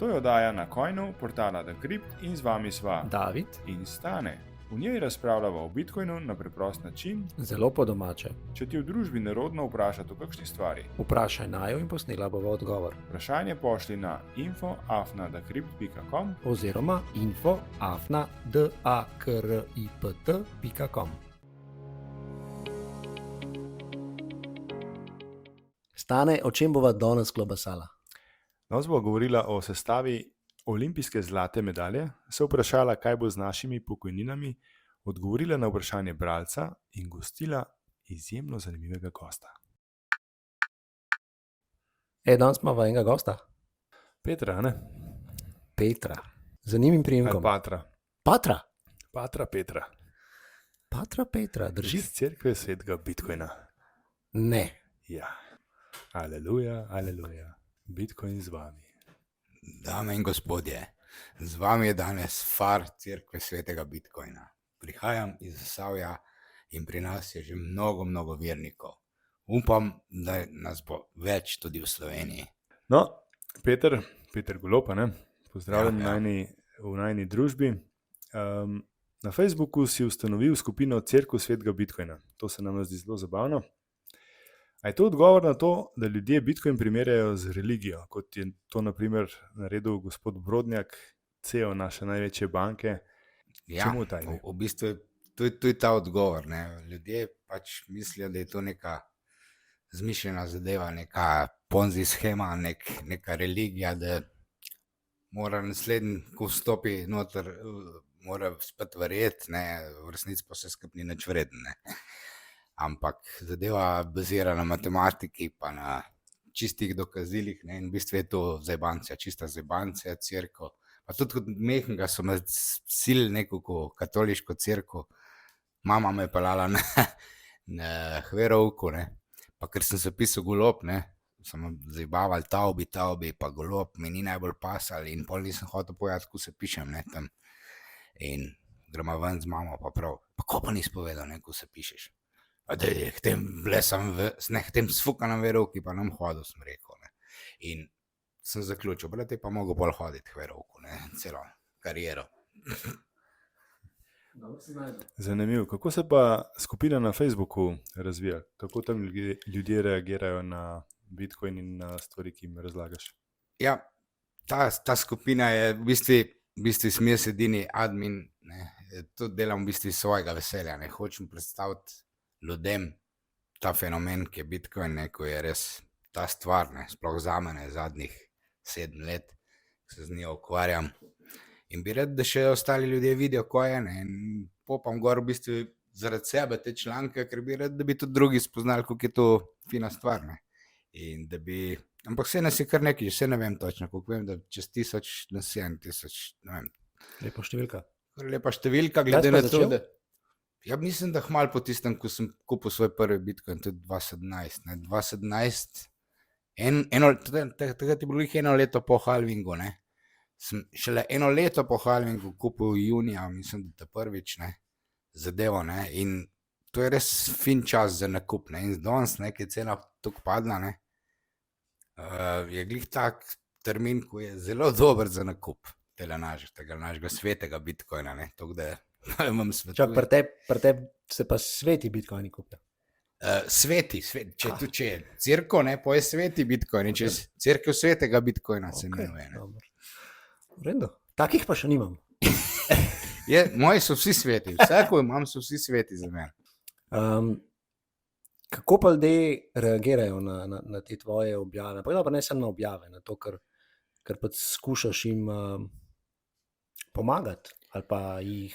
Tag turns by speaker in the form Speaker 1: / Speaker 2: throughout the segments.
Speaker 1: To je oddaja na Coinu, portala The Crypt in z vami sva
Speaker 2: David,
Speaker 1: in Stane. V njej razpravljava o Bitcoinu na preprost način.
Speaker 2: zelo po domače.
Speaker 1: Če ti v družbi nerodno vprašati o kakšni stvari,
Speaker 2: Vprašaj najo in posnela bova odgovor.
Speaker 1: vprašanje pošli na info@thecrypt.com.
Speaker 2: Oziroma info@dakript.com. Stane, o čem bova danes klobasala?
Speaker 1: Danes bo govorila o sestavi olimpijske zlate medalje, se vprašala, kaj bo z našimi pokojninami, odgovorila na vprašanje bralca in gostila izjemno zanimivega gosta.
Speaker 2: Danes imamo enega gosta,
Speaker 1: Petra, ne?
Speaker 2: Petra. Zanimivim
Speaker 1: Ali
Speaker 2: priimkom.
Speaker 1: Patra.
Speaker 2: Patra.
Speaker 1: Patra Petra.
Speaker 2: Patra Petra, drži?
Speaker 1: Iz cerkve svetega Bitcoina.
Speaker 2: Ne.
Speaker 1: Ja. Aleluja, aleluja. Bitcoin z vami.
Speaker 3: Dame in gospodje, z vami je danes far cerkve svetega Bitcoina. Prihajam iz Zasavja in pri nas je že mnogo vernikov. Upam, da nas bo več tudi v Sloveniji.
Speaker 1: No, Peter Golopa, ne? Pozdravljam
Speaker 3: Ja.
Speaker 1: v najni družbi. Na Facebooku si ustanovil skupino Cerkev svetega Bitcoina. To se nam zdi zelo zabavno. A je to odgovor na to, da ljudje Bitcoin primerjajo z religijo, kot je to naprimer naredil gospod Brodnjak, CEO naše največje banke?
Speaker 3: Ja,
Speaker 1: Čemu ta ime?
Speaker 3: v bistvu je to je ta odgovor. Ne? Ljudje pač mislijo, da je to neka zmišljena zadeva, neka ponzi shema, neka religija, da mora naslednji, ko vstopi noter, mora spet verjeti, ne? V resnici pa se skupaj ni nič vreden. Ne? Ampak zadeva bazira na matematiki, pa na čistih dokazilih, ne? In v bistvu je to zajbancija, čista zajbancija, cerkev. Pa tudi kot mehkega so me silili neko katoliško cerkev, mama me je pelala na verouku, ne? Pa ker sem se pisal Golob, ne? Samo zajbavali tavbi, pa Golob mi ni najbolj pasal in pol nisem hotel povedati, kako se pišem, ne, tam. In gremo ven z mamo, pa prav, pa ko pa nisi povedal, ne, kako se pišeš. A da je k tem sfukanem verouki pa nam hodil, sem rekel, ne. In sem zaključil, brate, pa mogo bolj hoditi k verouku, ne, celo kariero.
Speaker 1: Zanimivo. Kako se pa skupina na Facebooku razvija? Kako tam ljudje reagirajo na Bitcoin in na stvari, ki jim razlagaš?
Speaker 3: Ja, ta skupina je v bistvu sem jaz edini admin, ne, to delam v bistvu iz svojega veselja, ne, hočem predstaviti ljudem ta fenomen, ki je Bitcoin, ne, ko je res ta stvar, ne, sploh za mene zadnjih 7 let, se z njo ukvarjam. In bi rad, da še ostali ljudje vidijo, ko je, ne, in popam gor v bistvu zaradi sebe te članke, ker bi rad, da bi tudi drugi spoznali, kako je to fina stvar, ne. In da bi, ampak vse nas je kar nekaj, vse ne vem točno, koliko vem, da čez 1000, na 7000, ne vem.
Speaker 2: Lepa številka.
Speaker 3: Kar lepa številka,
Speaker 2: Kdaj
Speaker 3: glede
Speaker 2: si pa
Speaker 3: na to,
Speaker 2: začel?
Speaker 3: da... Ja, mislim, da hmal po tistem, ko sem kupil svoj prvi Bitcoin, tudi 2017, ne, 2017, takrat je bilo jih 1 leto po halvingu, ne. Sem šele 1 leto po halvingu kupil junija, mislim, da prvič, ne, zadevo, ne, in to je res fin čas za nakup, ne, in danes, ne, ki je cena tako padla, ne, je glih tak termin, ko je zelo dober za nakup tega našega svetega Bitcoina, ne, tako da imam
Speaker 2: Čak,
Speaker 3: svetujem.
Speaker 2: pri tebi se pa sveti bitcoini kupijo.
Speaker 3: Sveti, če je cerkev, ne, pa je sveti Bitcoin, in če je cerkev svetega Bitcoina se imenuje, ne.
Speaker 2: Dobro. V redu. Takih pa še nimam.
Speaker 3: Moji so vsi sveti, vsako imam, so vsi sveti za mene.
Speaker 2: Kako pa ljudje reagirajo na te tvoje objave? Pa ne samo na objave, na to, ker pač skušaš jim pomagati ali pa jih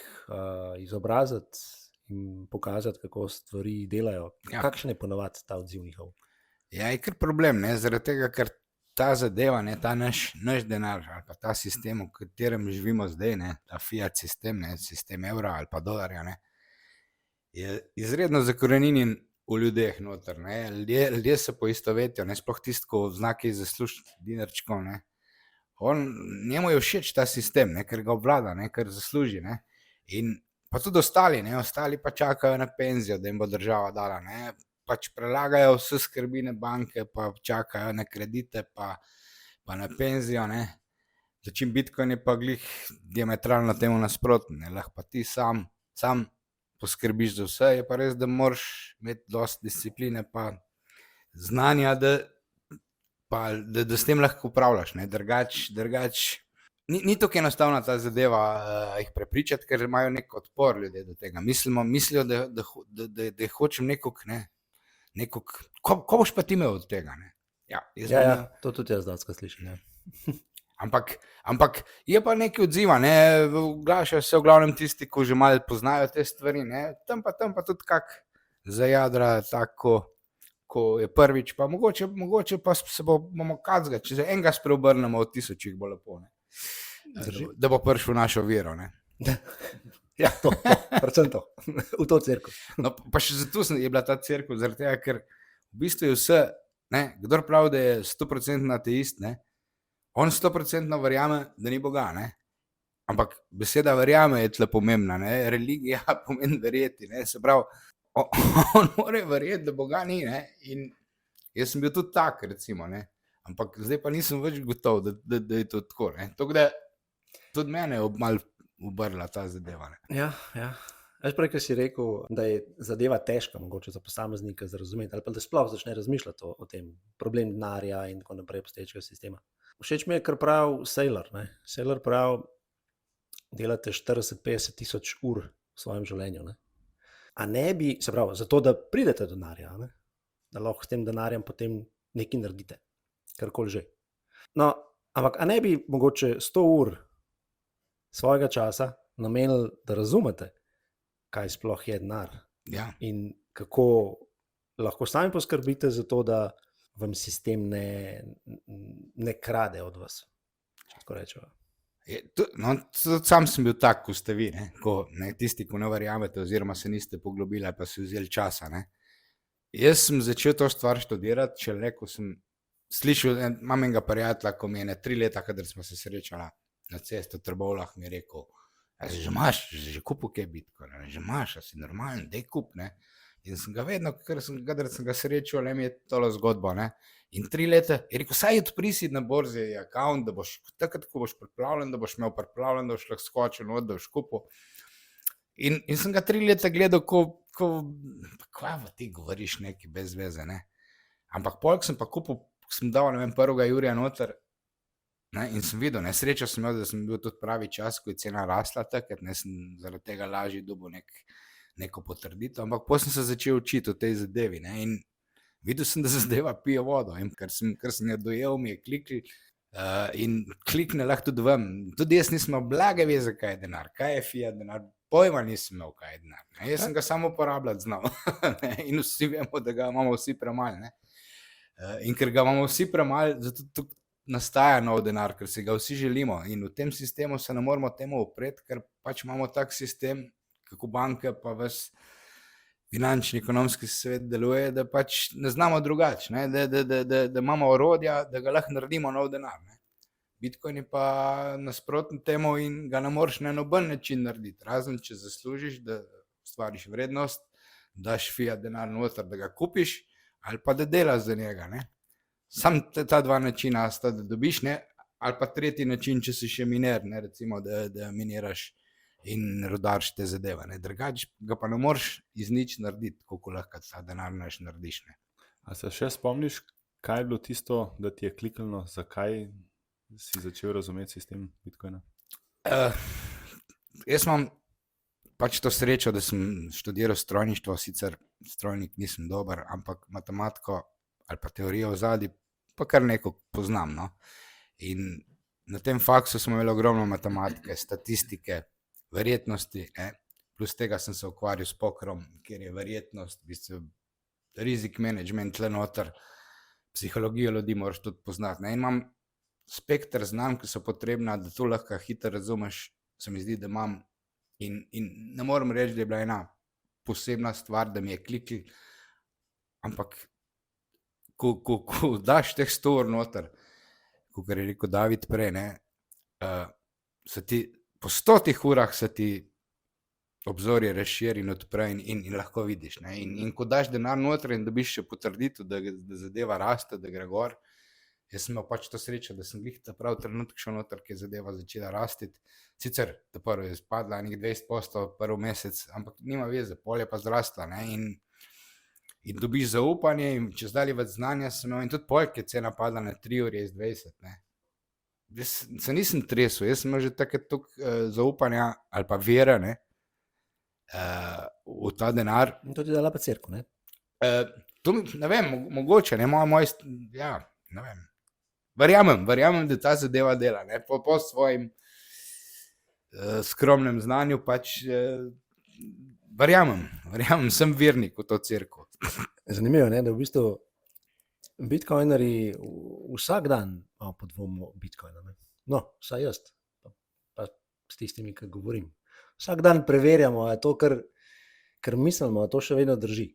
Speaker 2: izobraziti in pokazati, kako stvari delajo.
Speaker 3: Ja.
Speaker 2: Kakšen je ponovadi ta odziv njihov?
Speaker 3: Ja, je kar problem, ne, zaradi tega, ker ta zadeva, ne, ta naš denar ali pa ta sistem, v katerem živimo zdaj, ne, ta fiat sistem, ne, sistem evra ali pa dolarja, ne, je izredno zakoreninjen v ljudeh noter, ne, ljudje se poistovetijo, ne, sploh tisto, ko znaki zaslužiti dinarčkov, ne, njemu je všeč ta sistem, ne, ker ga obvlada, ne, ker zasluži, ne, in pa tudi ostali, ne, ostali pa čakajo na penzijo, da jim bo država dala, ne, pač prelagajo vse skrbi na banke, pa čakajo na kredite, pa na penzijo, ne. Začim Bitcoin je pa glih diametralno temu nasprotno. Lahko pa ti sam poskrbiš za vse, je pa res, da moraš imeti dosti discipline pa znanja, da s tem lahko upravljaš. Drugač, ni tako enostavna ta zadeva jih prepričati, ker imajo nek odpor ljudje do tega. Mislijo, da hočem nekog, ko boš pa ti imel od tega? Ne?
Speaker 2: Ja, to tudi jaz dosti slišim. Ja.
Speaker 3: Ampak je pa nekaj odziva, ne? Oglašajo se v glavnem tisti, ki že malo poznajo te stvari, ne? Tam pa tudi kak zajadra, tako, ko je prvič, pa mogoče pa se bomo kazga, če se enega spreobrnemo od 1000, bo lepo, ne? Da bo prišel v našo vero, ne?
Speaker 2: Ja, to, predvsem to, v to cerkev.
Speaker 3: No, pa še zato je bila ta cerkev, zaradi tega, ker v bistvu je vse, ne? Kdor pravi, da je 100% ateist, ne? On 100% verjame, da ni Boga, ne? Ampak beseda verjame je tle pomembna, ne? Religija pomeni verjeti, ne? Se pravi, on mora verjeti, da Boga ni, ne? In jaz sem bil tudi tak, recimo, ne? Ampak zdaj pa nisem več gotov, da je to tako, ne? Tako da tudi mene je malo obrla ta zadeva, ne?
Speaker 2: Ja. Veš prej, ko si rekel, da je zadeva težka mogoče za posameznika za razumeti, ali pa da sploh začne razmišljati o tem problem denarja in tako naprej obstoječega sistema. Všeč mi je, kar pravi Saylor. Saylor pravi, delate 40-50 tisoč ur v svojem življenju. Ne? A ne bi, se pravi, zato da pridete do denarja, ne? Da lahko s tem denarjem potem nekaj naredite, karkoli že. No, ampak a ne bi mogoče 100 ur svojega časa namenili, da razumete, kaj sploh je denar
Speaker 3: Ja.
Speaker 2: in kako lahko sami poskrbite za to, da vam sistem ne krade od vas, če tako rečemo.
Speaker 3: No, sam sem bil tak, ko ste vi, ne? Tisti, ko ne verjamete oziroma se niste poglobili pa si vzeli časa. Ne? Jaz sem začel to stvar študirati, šele ko sem slišal, imam enega prijatelja, ko mi je 3 leta, kadar smo se srečala na cesti v Trbovljah, mi je rekel, že imaš, že kupil kaj Bitcoina, že imaš, si normalen, daj kup, ne. In sem ga vedno, kadar sem ga srečal, mi je tole zgodbo, ne. In 3 leta, je rekel, saj odpri si na borzi account, da boš takrat, ko boš pripravljen, da boš imel pripravljen, da boš lahko skočil, da boš kupil. In sem ga 3 leta gledal, kva ti govoriš nekaj brez veze, ne. Ampak polk sem pa kupil, sem dal, ne vem, 1. julija noter, ne, in sem videl, srečo sem imel, da sem bil tudi pravi čas, ko je cena rasla takrat, sem zaradi tega lažje dobil neko potrditev, ampak potem sem se začel učiti o tej zadevi, ne, in videl sem, da zadeva pije vodo, in ker sem jo dojel, mi je kliknil in klikne lahko tudi vam. Tudi jaz nisem imel blage veze, kaj je denar, kaj je fiat denar, pojma nisem imel, kaj je denar. Ne. Jaz sem ga samo uporabljati znal in vsi vemo, da ga imamo vsi premalo, ne. In ker ga imamo vsi premalo, zato tudi nastaja nov denar, ker si ga vsi želimo in v tem sistemu se ne moramo temu upreti, ker pač imamo tak sistem, kako banke pa ves finančni, ekonomski svet deluje, da pač ne znamo drugače, ne? Da imamo orodja, da ga lahko naredimo nov denar. Ne? Bitcoin je pa nasprotno temu in ga ne moreš na noben način narediti, razen če zaslužiš, da stvariš vrednost, daš fiat denar noter, da ga kupiš ali pa da delaš za njega, ne? Sam ta dva načina sta, da dobiš, ne? Ali pa tretji način, če si še miner, ne? Recimo, da miniraš in rudariš te zadeve, ne? Drugače ga pa ne moreš iz nič narediti, koliko lahko ta denar narediš, ne?
Speaker 1: A se še spomniš, kaj je bilo tisto, da ti je kliknilo, zakaj si začel razumeti sistem Bitcoina?
Speaker 3: Jaz imam pač to srečo, da sem študiral strojništvo, sicer strojnik nisem dober, ampak matematiko ali pa teorijo ozadij, pa kar neko poznam, no. In na tem faksu smo imeli ogromno matematike, statistike, verjetnosti, ne. Plus tega sem se ukvarjal s pokerom, kjer je verjetnost, v bistvu rizik management tle noter, psihologijo ljudi moraš tudi poznati, ne. In imam spekter znanj, ki so potrebna, da to lahko hitro razumeš, se mi zdi, da imam in ne morem reči, da je bila ena posebna stvar, da mi je kliknil, ampak ko daš teh 100 ur noter, kot je rekel David prej, ne, se ti po 100 urah se ti obzorje razširi in odpre in lahko vidiš, ne, in ko daš denar noter in dobiš še potrditev, da zadeva raste, da gre gor, Jaz sem imel pač to srečo, da sem glih ta prav trenutek šel noter, ki je zadeva začela rasti. Sicer, ta prvo je spadla nekaj 20% prvi mesec, ampak nima veze, pol je pa zrasla, ne, in dobiš zaupanje in čez dalje več znanja sem imel in tudi pol, ki je cena padla na 3 ure iz 20, ne. Jaz se nisem tresel, jaz sem imel že takrat toliko zaupanja ali pa vere, ne, v ta denar.
Speaker 2: In to ti dala pa cerkev, ne?
Speaker 3: To, ne vem, mogoče, ne, ja, ne vem. Verjamem, da ta zadeva dela, ne, po svojim skromnem znanju pač verjamem, sem vernik v to cerkev.
Speaker 2: Zanimivo je, da v bistvu bitcoinerji vsak dan imamo podvom o bitcoinu. Ne? No, vsaj jaz, pa s tistimi, ki govorim. Vsak dan preverjamo, a je to, kar mislimo, a to še vedno drži.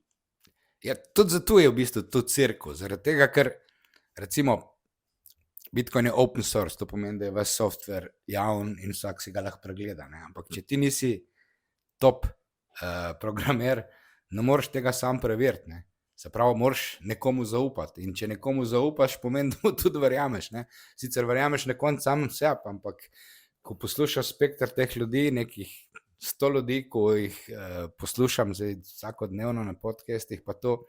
Speaker 3: Ja, tudi zato je v bistvu to cerkev, zaradi tega, ker recimo Bitcoin je open source, to pomeni, da je vaš software javn in vsak si ga lahko pregleda, ne? Ampak če ti nisi top programer, ne moreš tega sam preveriti, ne? Se pravi, moraš nekomu zaupati in če nekomu zaupaš, pomeni, da mu tudi verjameš, ne? Sicer verjameš na koncu sam sebi, ampak ko poslušaš spekter teh ljudi, nekih 100 ljudi, ko jih poslušam zdaj vsakodnevno na podcastih, pa to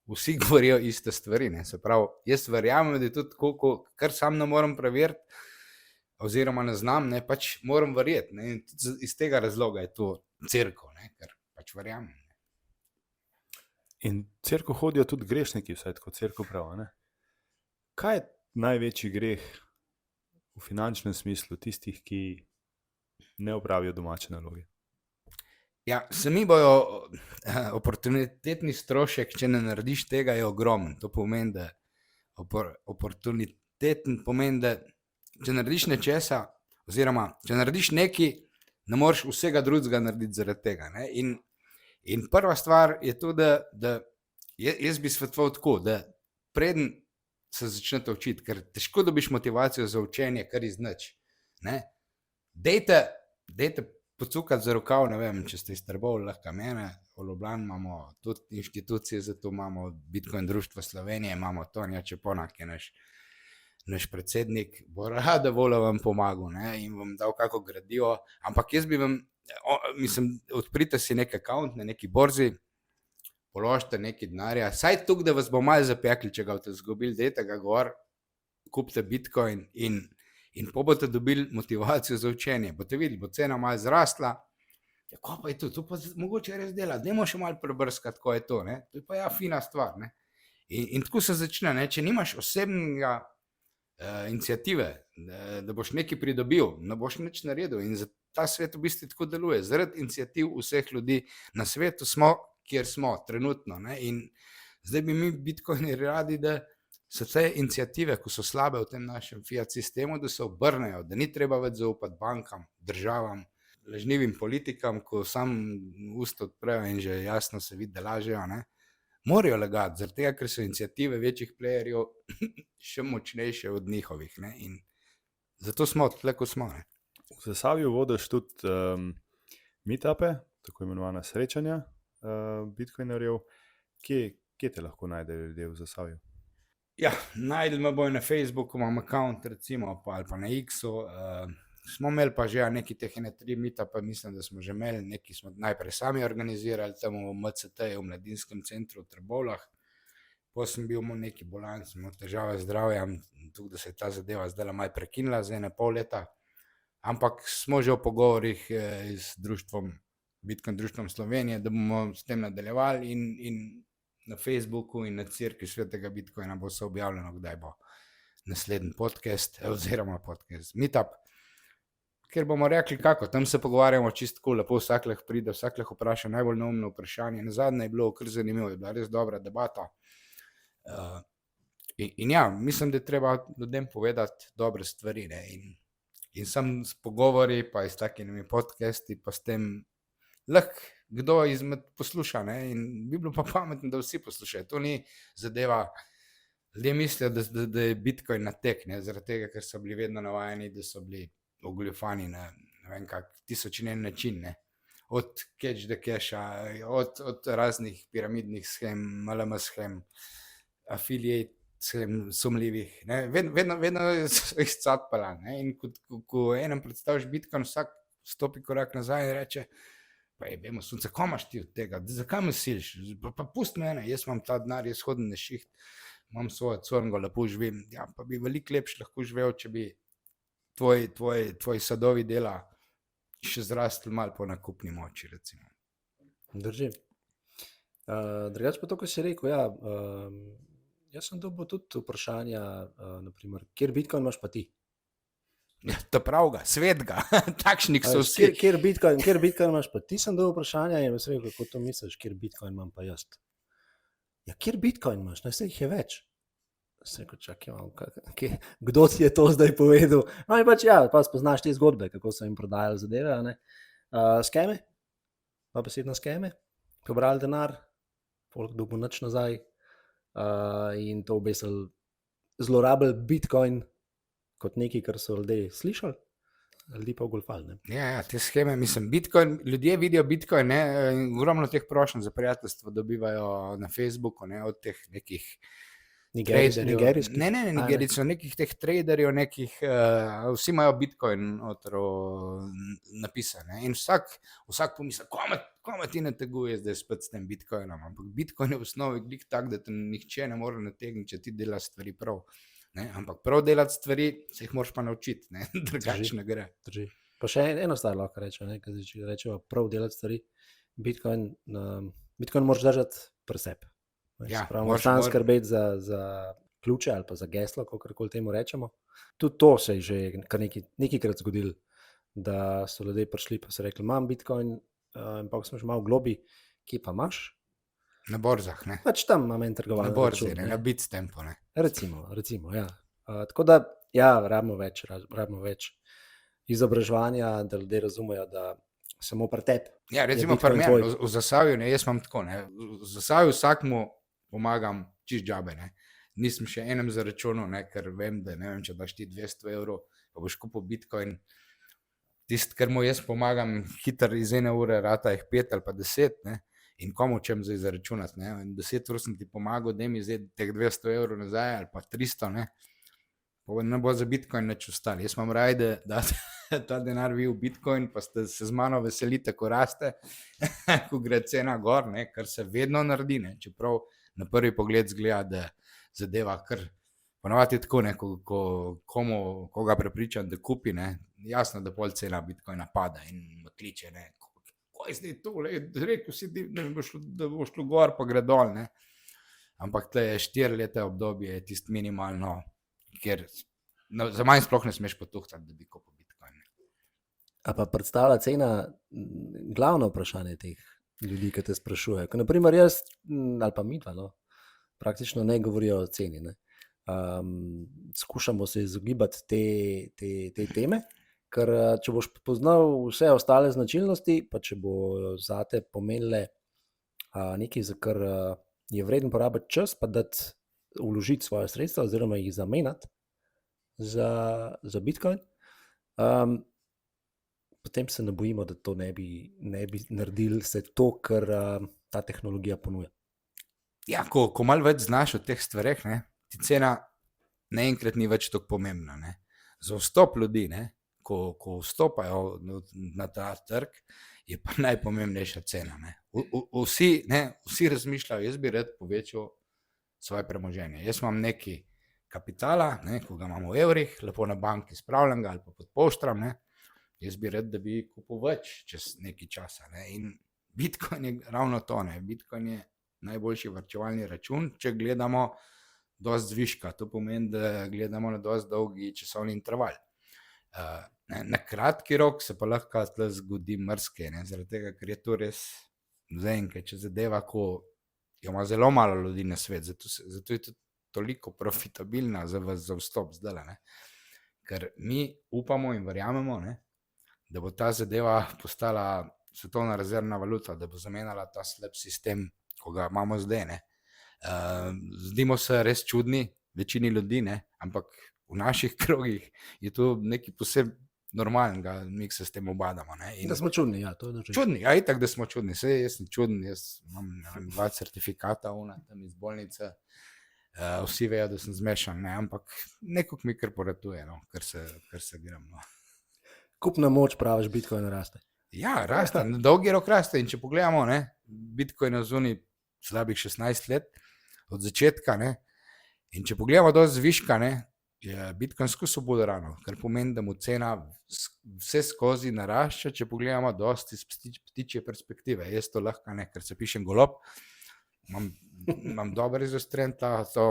Speaker 3: vsi govorijo iste stvari, ne? Se pravi, jaz verjamem, da je tudi kar sam ne moram preveriti, oziroma ne znam, ne, pač moram verjeti, ne? In tudi iz tega razloga je to cerkev, ne? Ker pač verjamem.
Speaker 1: In cerkev hodijo tudi grešniki, vsaj tako cerkev pravi, ne? Kaj je največji greh v finančnem smislu tistih, ki ne opravijo domače naloge?
Speaker 3: Ja, sami bojo oportunitetni strošek, če ne narediš tega, je ogromen. To pomeni, da oportuniteten pomeni, da če narediš nečesa, oziroma če narediš nekaj, ne moreš vsega drugega narediti zaradi tega, ne? In prva stvar je to, da jaz bi svetoval tako, da preden se začnete učiti, ker težko dobiš motivacijo za učenje, kar iz nič, ne? Dejte pocukati za rokav, ne vem, če ste iz Trbovlja, lahko mene, v Ljubljani imamo tudi inštitucije, zato imamo Bitcoin društvo Slovenije, imamo Tonija Čepona, ki je naš predsednik, bo rada volja vam pomagal, ne, in vam dal kako gradivo, ampak jaz bi vam, odprite si nek account na neki borzi, položite nekaj denarja, saj tukaj, da vas bo malo zapekli, če ga boste izgubili, dajte ga gor, kupite Bitcoin in po boste dobili motivacijo za učenje. Boste videli, bo cena malo zrasla, ja, ko pa je to pa mogoče res dela, dajmo še malo prebrskati, ko je to, ne, to je pa ja fina stvar, ne. In tako se začne, ne, če nimaš osebnega iniciative, da boš nekaj pridobil, ne boš nič naredil in ta svet v bistvu tako deluje, zaradi iniciativ vseh ljudi na svetu smo, kjer smo trenutno, ne, in zdaj bi mi bitcoinerji radi, da so te iniciative, ko so slabe v tem našem fiat sistemu, da se obrnejo, da ni treba več zaupati bankam, državam, lažnivim politikam, ko sam usta odprejo in že jasno se vidi, da lažejo, ne. Morajo lagati, zaradi tega, ker so iniciative večjih playerjev še močnejše od njihovih, ne, in zato smo tukaj, ko smo, ne.
Speaker 1: V Zasavju vodiš tudi meetupe, tako imenovana srečanja bitcoinerjev. Kje te lahko najdejo ljudje v Zasavju?
Speaker 3: Ja, najdel me bojo na Facebooku, imam account recimo, ali pa na X-u, smo imeli pa že nekaj teh 3 meetupe, mislim, da smo že imeli, nekaj smo najprej sami organizirali, tam v MCT-ju, v Mladinskem centru v Trbovljah, potem sem bil v neki bolan, sem imel težave z zdravjem, tudi da se je ta zadeva zdaj malo prekinila za 1,5 leta, ampak smo že v pogovorih z društvom, Bitcoin društvom Slovenije, da bomo s tem nadaljevali in na Facebooku in na Cerkvi Svetega Bitcoina bo se objavljeno, kdaj bo naslednji podcast, oziroma podcast meetup, ker bomo rekli kako, tam se pogovarjamo čisto lepo, vsak lahko pride, vsak lahko vpraša najbolj neumno vprašanje, nazadnje je bilo kar zanimivo, je bila res dobra debata. In ja, mislim, da je treba ljudem povedati dobre stvari, ne, in sam s pogovori, pa s takimi podcasti, pa s tem lahko kdo izmed posluša, ne, in bi bilo pa pametno, da vsi poslušajo. To ni zadeva, ljudje mislijo, da je Bitcoin natek, ne, zaradi tega, ker so bili vedno navajeni, da so bili ogoljufani na ne vem kak tisoč in en način, ne. Od catch the casha, od raznih piramidnih shem, MLM shem, affiliate sumljivih. Ne? Vedno so jih cotpala. In ko enem predstaviš Bitcoin, vsak stopi korak nazaj in reče, pa je, vemo, sunce, ko imaš ti od tega, zakaj me siliš, pa pusti mene, jaz imam ta denar, jaz hodim na šiht, imam svojo crngo, lepo živim. Ja, pa bi veliko lepše lahko živel, če bi tvoji sadovi dela še zrastli malo po nakupni moči, recimo.
Speaker 2: Drži. Drugače pa to, ko si rekel, ja, jaz sem dobil tudi vprašanja, naprimer, kjer Bitcoin imaš pa ti?
Speaker 3: Ja, to pravga, svetga, takšnih so vsi.
Speaker 2: Kjer Bitcoin imaš pa ti, sem dobil vprašanja in sem rekel, kako to misliš, kjer Bitcoin imam pa jaz? Ja, kjer Bitcoin imaš? Vse jih je več. Sem rekel, čakaj, kdo ti je to zdaj povedal? No in pač ja, pa spoznaš te zgodbe, kako so jim prodajali zadeve, ne? Skeme, pa besedno skeme, pobrali denar, folk dobil nič nazaj in to v bistvu zlorabili Bitcoin kot nekaj, kar so ljudje slišali, ljudi pa ogolfali.
Speaker 3: Ja, te scheme, mislim, Bitcoin, ljudje vidijo Bitcoin, ne, in ogromno teh prošenj za prijateljstvo dobivajo na Facebooku, ne, od teh nekih
Speaker 2: Nigerijskih?
Speaker 3: Ne, nigerijcev, nekih teh traderjev, vsi imajo Bitcoin napisan. Ne? In vsak pomisli, kome ti nateguje zdaj spet s tem Bitcoinom. Ampak Bitcoin je v osnovi glik tak, da te nihče ne more nategniti, če ti delaš stvari prav. Ne? Ampak prav delati stvari, se jih moraš pa naučiti, drugače ne gre.
Speaker 2: Drži. Pa še eno stvar lahko rečemo, če rečemo prav delati stvari, Bitcoin moraš držati pri sebi.
Speaker 3: Ja,
Speaker 2: moraš sam skrbeti za ključe ali pa za geslo, kakorkoli temu rečemo. Tudi to se je že kar nekajkrat zgodilo, da so ljudje prišli pa so rekli, imam Bitcoin, in pa smo že malo globi, kje pa imaš?
Speaker 3: Na borzah, ne?
Speaker 2: Pač tam imam en trgovalni
Speaker 3: račun. Na borzi,
Speaker 2: račun,
Speaker 3: na Bitstampu, ne?
Speaker 2: Recimo, ja. Tako da, ja, rabimo več izobraževanja, da ljudje razumejo, da samo pri tebi.
Speaker 3: Ja, recimo pri meni, v Zasavju, ne, jaz imam tako, ne, v Zasavju vsakmu pomagam čist džabe, ne. Nisem še enem zaračunal, ne, ker vem, da ne vem, če daš ti 200 €, pa boš kupil Bitcoin. Tisto, kar mu jaz pomagam, hitro iz 1 ure, rata jih 5 ali pa 10, ne, in komu čem zdaj zaračunati, ne. In 10 ur sem ti pomagal, da mi zdaj teh 200 € nazaj ali pa 300, ne. Pa ne bo za Bitcoin nič ostalo. Jaz imam raje, da ta denar vi v Bitcoin, pa se z mano veselite, ko raste, ko gre cena gor, ne, kar se vedno naredi, ne, čeprav na prvi pogled zgleda, da zadeva kar ponovadi je tako, ne, koga prepričam, da kupi, ne, jasno, da pol cena Bitcoina pada in kliče, ne, ko je zdaj to, rekel si, da bo šlo gor, pa gre dol, ne, ampak tle je 4 leta obdobje, je tisto minimalno, ker za manj sploh ne smeš potuhtati, da bi kupil Bitcoin.
Speaker 2: A pa predstavlja cena glavno vprašanje teh ljudi, ki te sprašujejo? Ko naprimer jaz, ali pa midva, no, praktično ne govorijo o ceni. Ne. Skušamo se izogibati te teme, ker če boš poznal vse ostale značilnosti, pa če bo zate pomenile nekaj, za kar je vreden porabiti čas, pa dati vložiti svoje sredstva oziroma jih zamenjati za Bitcoin, potem se ne bojimo, da to ne bi naredili vse to, kar ta tehnologija ponuja.
Speaker 3: Ja, ko malo več znaš o teh stvareh, ne, ti cena naenkrat ni več tako pomembna. Ne. Za vstop ljudi, ne, ko vstopajo na ta trg, je pa najpomembnejša cena. Ne. Vsi razmišljajo, jaz bi rad povečal svoje premoženje. Jaz imam nekaj kapitala, ne, ko ga imam v evrih, lepo na banki spravljam ga ali pa pod poštram, ne. Jaz bi rad, da bi kupil več čez nekaj časa. Ne. In Bitcoin je ravno to. Ne. Bitcoin je najboljši varčevalni račun, če gledamo dosti zviška. To pomeni, da gledamo na dosti dolgi časovni interval. Na kratki rok se pa lahko zgodi marsikaj, zaradi tega, ker je to res zaenkrat, če zadeva, ko jo ima zelo malo ljudi na svet, zato je tudi toliko profitabilna za vstop zdaj, ne. Ker mi upamo in verjamemo, ne, da bo ta zadeva postala svetovna rezervna valuta, da bo zamenjala ta slab sistem, ko ga imamo zdaj, ne. Zdimo se res čudni večini ljudi, ne, ampak v naših krogih je to nekaj posebej normalnega, mi se s tem obadamo. Ne.
Speaker 2: Da smo čudni, ja, to je način.
Speaker 3: Čudni, ja, itak, da smo čudni. Sej, jaz sem čuden, jaz imam 2 certifikata tam iz bolnice, Vsi vejo, da sem zmešan, ne? Ampak nekako mi kar poratuje, no? kar se gram. No.
Speaker 2: Kupna moč, praviš, Bitcoin raste.
Speaker 3: Ja, raste, na dolgi rok raste. In če pogledamo, ne, Bitcoin je zunaj slabih 16 let od začetka. Ne, in če pogledamo do zviška, ne, je Bitcoin skozi obodarano, kar pomeni, da mu cena vse skozi narašča, če pogledamo dosti iz ptičje perspektive. Jaz to lahko ne, ker se pišem golob. Imam dobro izostren to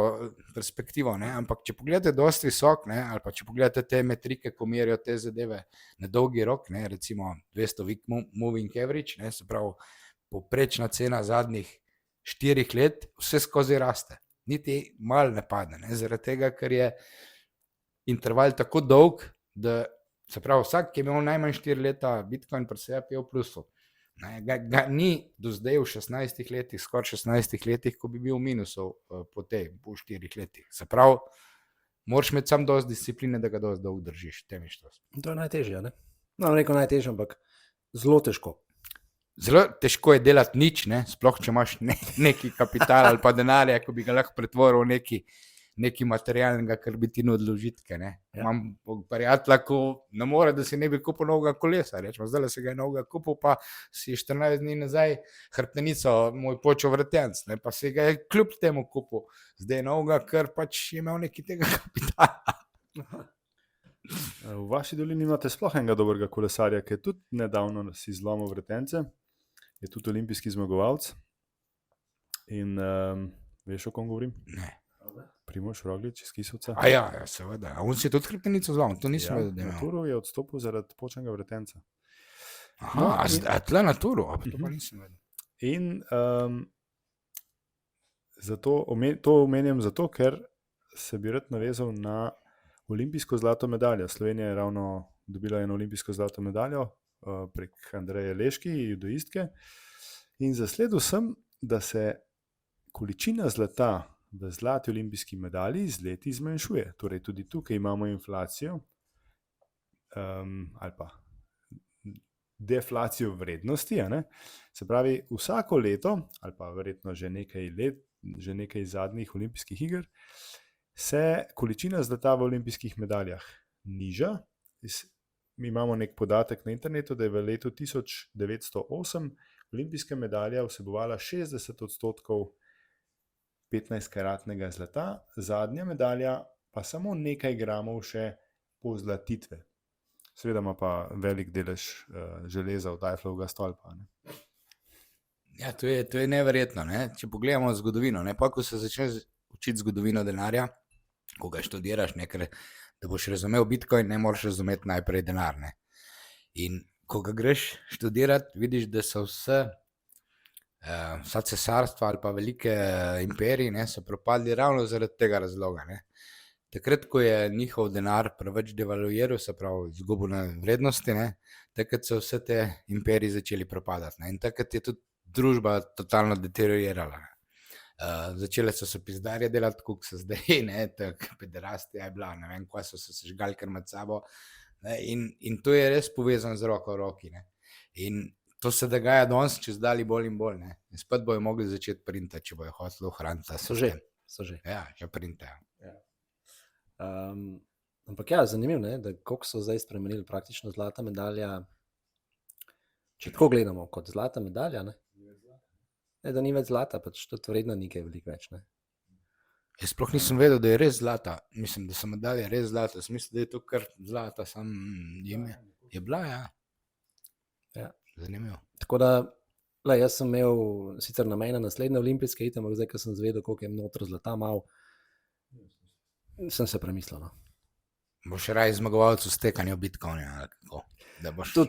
Speaker 3: perspektivo, ne? Ampak če pogledate dosti visok, ne? Ali pa če pogledate te metrike, ko merijo te zadeve na dolgi rok, ne? Recimo 200 week moving average, ne? Se pravi povprečna cena zadnjih 4 let, vse skozi raste, niti malo ne padne, ne? Zaradi tega, ker je interval tako dolg, da se pravi vsak, ki je imel najmanj 4 leta Bitcoin pri sebi, je v plusu. Ga ni do zdaj v 16 letih, skoraj 16 letih, ko bi bil v minusu po 4 letih. Se pravi, moraš imeti sam dosti discipline, da ga dosti dolgo držiš.
Speaker 2: To je najtežje, ne? No, rekel najtežje, ampak zelo težko.
Speaker 3: Zelo težko je delati nič, ne? Sploh če imaš neki kapital ali pa denarja, ko bi ga lahko pretvoril v nekaj materialnega, kar bi ti nudilo užitke. Ja. Imam prijatelja, ko ne more, da si ne bi kupil novega kolesa. Rečemo, zdaj se ga je novega kupil, pa si 14 dni nazaj hrbtenico moj počel vretenc, ne? Pa si ga je kljub temu kupil. Zdaj je novega, ker pač je imel nekaj tega kapitala.
Speaker 1: V vaši dolini imate sploh enega dobrega kolesarja, ki je tudi nedavno si zlomil vretence. Je tudi olimpijski zmagovalec. In veš, o kom govorim?
Speaker 3: Ne.
Speaker 1: Primož Roglič iz Kisovca.
Speaker 3: Ja, seveda. A on si je tudi hrbtenico zlomil, to nisem vedel, da je imel.
Speaker 1: Na Turu je odstopil zaradi počnega vretenca.
Speaker 3: Aha, a tle na Turu, to pa nisem vedel.
Speaker 1: In to omenjam zato, ker se bi rad navezal na olimpijsko zlato medaljo. Slovenija je ravno dobila eno olimpijsko zlato medaljo prek Andreje Leški, judoistke. In zasledil sem, da se količina zlata v zlati olimpijski medalji z leti zmanjšuje. Torej tudi tukaj imamo inflacijo ali pa deflacijo vrednosti. Se pravi, vsako leto, ali pa verjetno že nekaj let, že nekaj zadnjih olimpijskih iger, se količina zlata v olimpijskih medaljah niža. Mi imamo nek podatek na internetu, da je v letu 1908 olimpijska medalja vsebovala 60% 15-karatnega zlata, zadnja medalja pa samo nekaj gramov še pozlatitve. Seveda ima pa velik delež železa od Eiffelovega stolpa. Ne?
Speaker 3: Ja, to je neverjetno. Ne? Če pogledamo zgodovino, ne? Pa ko se začneš učiti zgodovino denarja, ko ga študiraš, ne? Ker da boš razumel Bitcoin, ne moraš razumeti najprej denar. Ne? In ko ga greš študirati, vidiš, da so vsa cesarstva ali pa velike imperije, ne, so propadli ravno zaradi tega razloga. Ne. Takrat, ko je njihov denar preveč devaluiral, se pravi izgubil na vrednosti, ne, takrat so vse te imperije začeli propadati. Ne. In takrat je tudi družba totalno deteriorirala. Začele so se pizdarje delati, kot so zdaj, ne, tako pederastija je bila, ne vem, kaj so se sežgali kar med sabo. Ne, in to je res povezano z roko v roki. Ne. In to se dogaja danes, čez dalje bolj in bolj. Ne. In spet bojo mogli začeti printati, če bojo hoteli ohraniti.
Speaker 2: So že.
Speaker 3: Ja, že printajo.
Speaker 2: Ja. Ampak ja, zanimivo, ne, da koliko so zdaj spremenili praktično zlata medalja. Če tako gledamo, kot zlata medalja, ne, da ni več zlata, pač to vredno nekaj veliko več. Ne.
Speaker 3: Jaz sploh nisem vedel, da je res zlata. Mislim, da so medalje res zlata. Mislim, da je to kar zlata, sam je bila, ja.
Speaker 2: Ja.
Speaker 3: Zanimivo.
Speaker 2: Tako da, jaz sem imel sicer namen na naslednje olimpijske ite, ampak zdaj, ko sem zvedel, koliko je noter zlata mal, sem se premislil. No.
Speaker 3: Boš raj zmagovalec v stekanju Bitcoina, ali kako?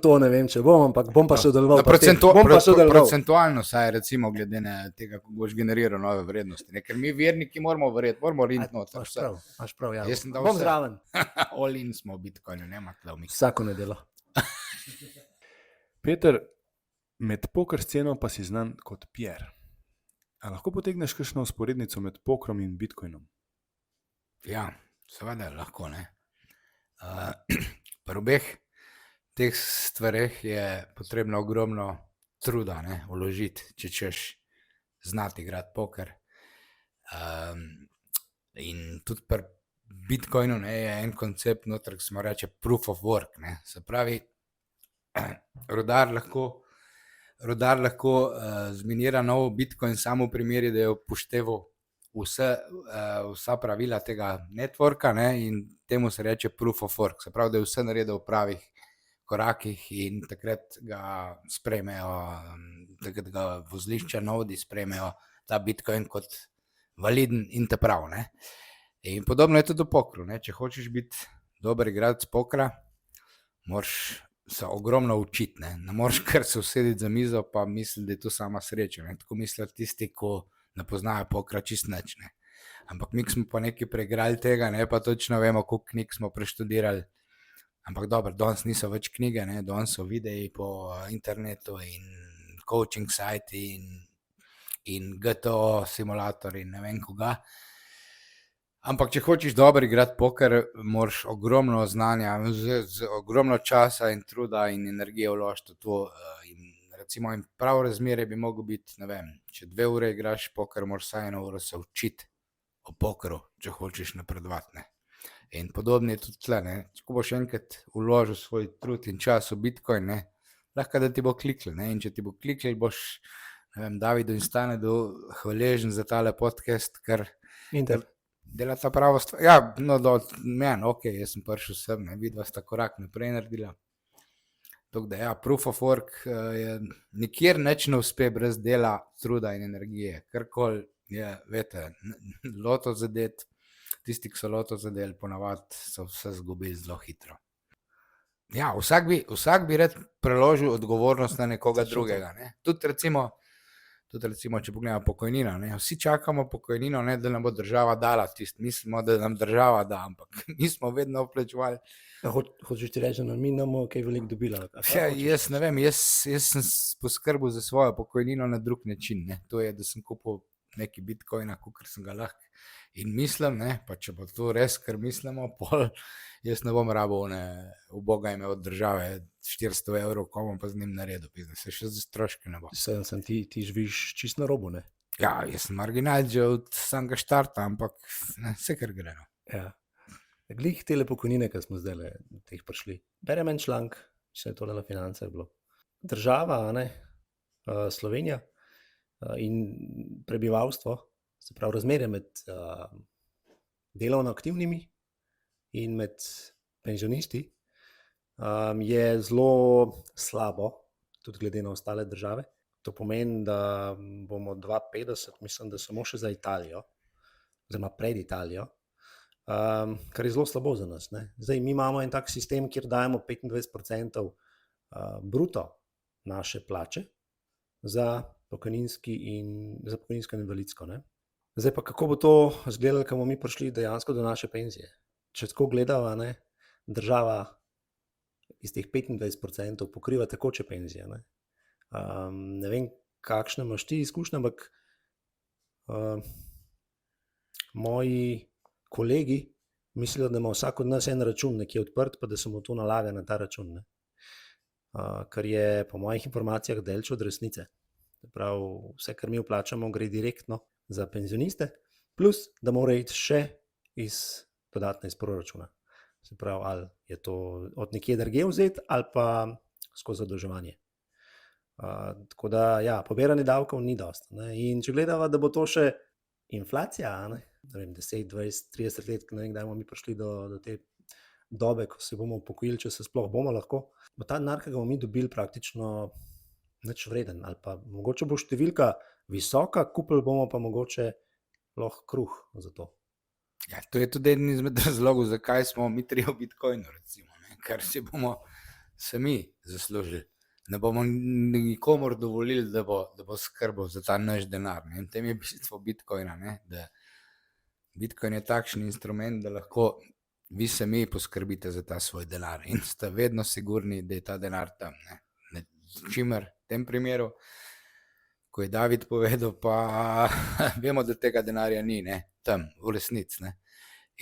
Speaker 2: To ne vem, če bom, ampak bom pa sodeloval.
Speaker 3: Procentualno saj, recimo, glede na tega, kako boš generiral nove vrednosti. Ne? Ker mi verniki moramo verjeti, moramo riniti noter.
Speaker 2: Imaš prav, ja.
Speaker 3: Bom
Speaker 2: zraven.
Speaker 3: All in smo v Bitcoinu, nema tlavnik.
Speaker 2: Vsako nedelo.
Speaker 1: Peter, med poker sceno pa si znan kot Pierre. A lahko potegneš kakšno usporednico med pokrom in Bitcoinom?
Speaker 3: Ja, seveda lahko, ne. Pri obeh teh stvareh je potrebno ogromno truda, ne, vložiti, če češ znati igrati poker. In tudi pri Bitcoinu, ne, je en koncept noter, ki se mu reče proof of work, ne. Se pravi, rudar lahko zminira nov Bitcoin samo v primeri, da je upošteval vsa pravila tega networka, ne, in temu se reče proof of work. Se pravi, da je vse naredil v pravih korakih in takrat ga sprejmejo, takrat ga vozlišča nodi sprejmejo ta Bitcoin kot validen in ta prav, ne. In podobno je tudi v pokru, ne. Če hočeš biti dober igralec pokra, moraš se ogromno učiti, ne. Ne moreš kar se usediti za mizo pa misliti, da je to sama sreča, ne. Tako mislijo tisti, ko ne poznajo pokra čisto nič, ne. Ampak mi smo pa nekaj preigrali tega, ne, pa točno vemo, koliko knjig smo preštudirali. Ampak dobro, danes niso več knjige, ne, danes so videi po internetu in coaching sajti in GTO simulator in ne vem koga. Ampak če hočeš dobro igrati poker, moraš ogromno znanja, z ogromno časa in truda in energije vložiti v to. In recimo in prav razmerje bi moglo biti, ne vem, če 2 ure igraš poker, moraš vsaj 1 uro se učiti o pokru, če hočeš napredovati, ne. In podobno je tudi tle, ne. Če boš enkrat vložil svoj trud in čas v Bitcoin, ne, lahko da ti bo kliklo, ne. In če ti bo kliklo, boš, ne vem, Davidu in Stanedu hvaležen za tale podcast, ker dela ta pravo stvar. Ja, no, do meni, ok, jaz sem prišel sem, ne, vidva sta korak naprej naredila. Tako da ja, proof of work je nikjer nič ne uspe brez dela, truda in energije. Karkoli je, veste, loto zadet, tisti, ki so loto zadeli, ponavadi so vse zgubili zelo hitro. Ja, vsak bi rad preložil odgovornost na nekoga drugega, ne. Tudi recimo, če pogledamo pokojnino, ne, vsi čakamo pokojnino, ne, da nam bo država dala tisto, mislimo, da nam država da, ampak mi smo vedno vplačevali.
Speaker 2: Hočeš ti reči, da mi ne bomo kaj veliko dobila?
Speaker 3: Jaz ne vem, jaz sem poskrbel za svojo pokojnino na drug način, ne. To je, da sem kupil neki Bitcoina, kakor sem ga lahko. In mislim, ne, pa če bo to res, kar mislimo, pol jaz ne bom rabil uboga imel od države 400 €, ko bom pa z njim naredil, se še za stroške ne bo.
Speaker 2: Sem ti živiš čisto na robu, ne?
Speaker 3: Ja, jaz sem marginal že od samega štarta, ampak ne, vse kar gre. No.
Speaker 2: Ja. Glih tele pokojnine, ki smo zdaj teh prišli. Berem en članek, če je tole na Financah bilo. Država, ne, Slovenija in prebivalstvo, se pravi razmerje med delovno aktivnimi in med penzionisti, je zelo slabo, tudi glede na ostale države. To pomeni, da bomo 2050, mislim, da samo še za Italijo, oziroma pred Italijo, kar je zelo slabo za nas, ne. Zdaj, mi imamo en tak sistem, kjer dajemo 25% bruto naše plače za pokojninsko in invalidsko, ne. Zdaj pa kako bo to izgledalo, ko bomo mi prišli dejansko do naše penzije? Če tako gledava, ne, država iz teh 25% pokriva tekoče penzije, ne. Ne vem, kakšne imaš ti izkušnje, ampak moji kolegi mislijo, da ima vsak od nas en račun nekje odprt, pa da se mu to nalaga na ta račun, ne. Kar je po mojih informacijah daleč od resnice. Prav, vse, kar mi vplačamo, gre direktno za penzioniste, plus da mora iti še dodatno iz proračuna. Se pravi, ali je to od nekje drugje vzeti, ali pa skozi zadolževanje. Tako da, ja, pobiranje davkov ni dosti, ne. In če gledava, da bo to še inflacija, ne vem, 10, 20, 30 let, ne vem, kdaj bomo mi prišli do te dobe, ko se bomo upokojili, če se sploh bomo lahko, bo ta denar, ki ga bomo mi dobili, praktično nič vreden, ali pa mogoče bo številka visoka, kupili bomo pa mogoče lahko kruh za to.
Speaker 3: Ja, to je tudi eden izmed razlogov, zakaj smo mi tri v Bitcoinu, recimo, ne, ker si bomo sami zaslužili. Ne bomo nikomor dovolili, da bo skrbel za ta naš denar, ne. In tem je bistvo Bitcoina, ne, da Bitcoin je takšen instrument, da lahko vi sami poskrbite za ta svoj denar in ste vedno sigurni, da je ta denar tam, ne. Čimer v tem primeru, ko je David povedal, pa vemo, da tega denarja ni, ne, tam, v resnici, ne.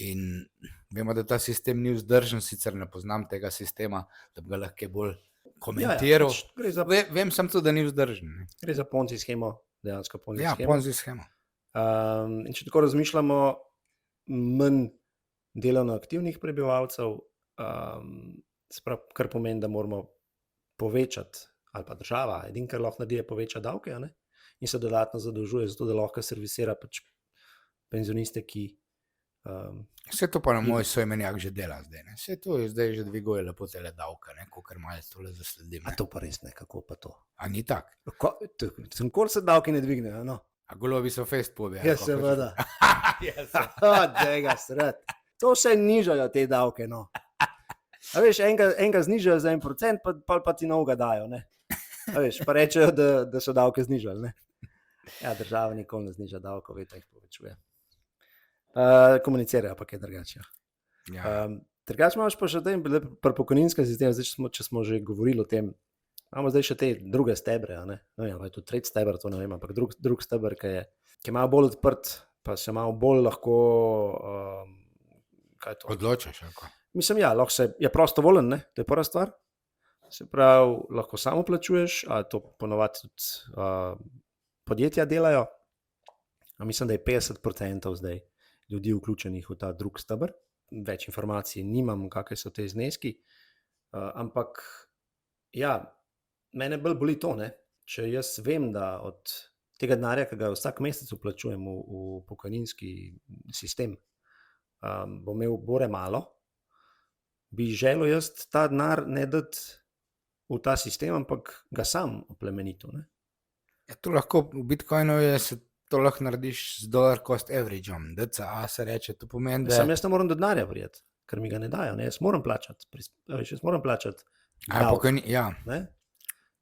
Speaker 3: In vemo, da ta sistem ni vzdržen, sicer ne poznam tega sistema, da bi ga lahko bolj komentiral.
Speaker 2: Ja,
Speaker 3: Vem sem tudi, da ni vzdržen. Ne.
Speaker 2: Gre za Ponzi shemo, dejansko Ponzi
Speaker 3: Ja,
Speaker 2: shemo.
Speaker 3: Ponzi shemo.
Speaker 2: In če tako razmišljamo, manj delovno aktivnih prebivalcev, kar pomeni, da moramo povečati, ali pa država, edino, kar lahko naredi, je povečati davke, a ne? In se dodatno zadolžuje, zato da lahko servisira pač penzioniste, ki.
Speaker 3: Vse to pa na moj soimenjak že dela zdaj. Ne? Vse to je zdaj že dviguje lepo tele davke, kakor malo tole zasledim.
Speaker 2: A to pa res ne, kako pa to?
Speaker 3: A ni tak?
Speaker 2: Sem kol se davki ne dvignejo, no.
Speaker 3: A golobi so fest pobjali.
Speaker 2: Ja, seveda. Dega sred. To še nižajo te davke, no. A veš, enega znižajo za 1%, pa ti novega dajo, ne. A veš, pa rečejo, da so davke znižali, ne. Ja, država nikoli ne zniža davkov, vedno jih povečuje. Komunicirajo pa kaj drugače.
Speaker 3: Ja.
Speaker 2: Drugače imaš pa še tem pri pokojninskem sistemu, zdaj, če smo že govorili o tem, imamo zdaj še te druge stebre, ne vem, je to tretji steber, to ne vem, ampak drug steber, ki je malo bolj odprt, pa se malo bolj lahko, kaj je to?
Speaker 3: Odločaš, ako?
Speaker 2: Mislim, ja, lahko se, je prostovoljen, ne, to je prva stvar, se pravi, lahko samo plačuješ, a to ponovadi tudi podjetja delajo, a mislim, da je 50% zdaj ljudi vključenih v ta drug steber. Več informacij nimam, kakšne so te zneski, ampak ja, mene bolj boli to, ne? Če jaz vem, da od tega denarja, ki ga vsak mesec vplačujem v pokojninski sistem, bom imel bore malo, bi želel jaz ta denar ne dati v ta sistem, ampak ga sam oplemenitil.
Speaker 3: Ja, tu lahko v Bitcoinu to lahko narediš z dollar cost average-om, DCA se reče, to pomeni, da...
Speaker 2: Sam jaz ne moram do denarja prijeti, ker mi ga ne dajo, ne? Jaz moram plačati, davek,
Speaker 3: Ja,
Speaker 2: ne?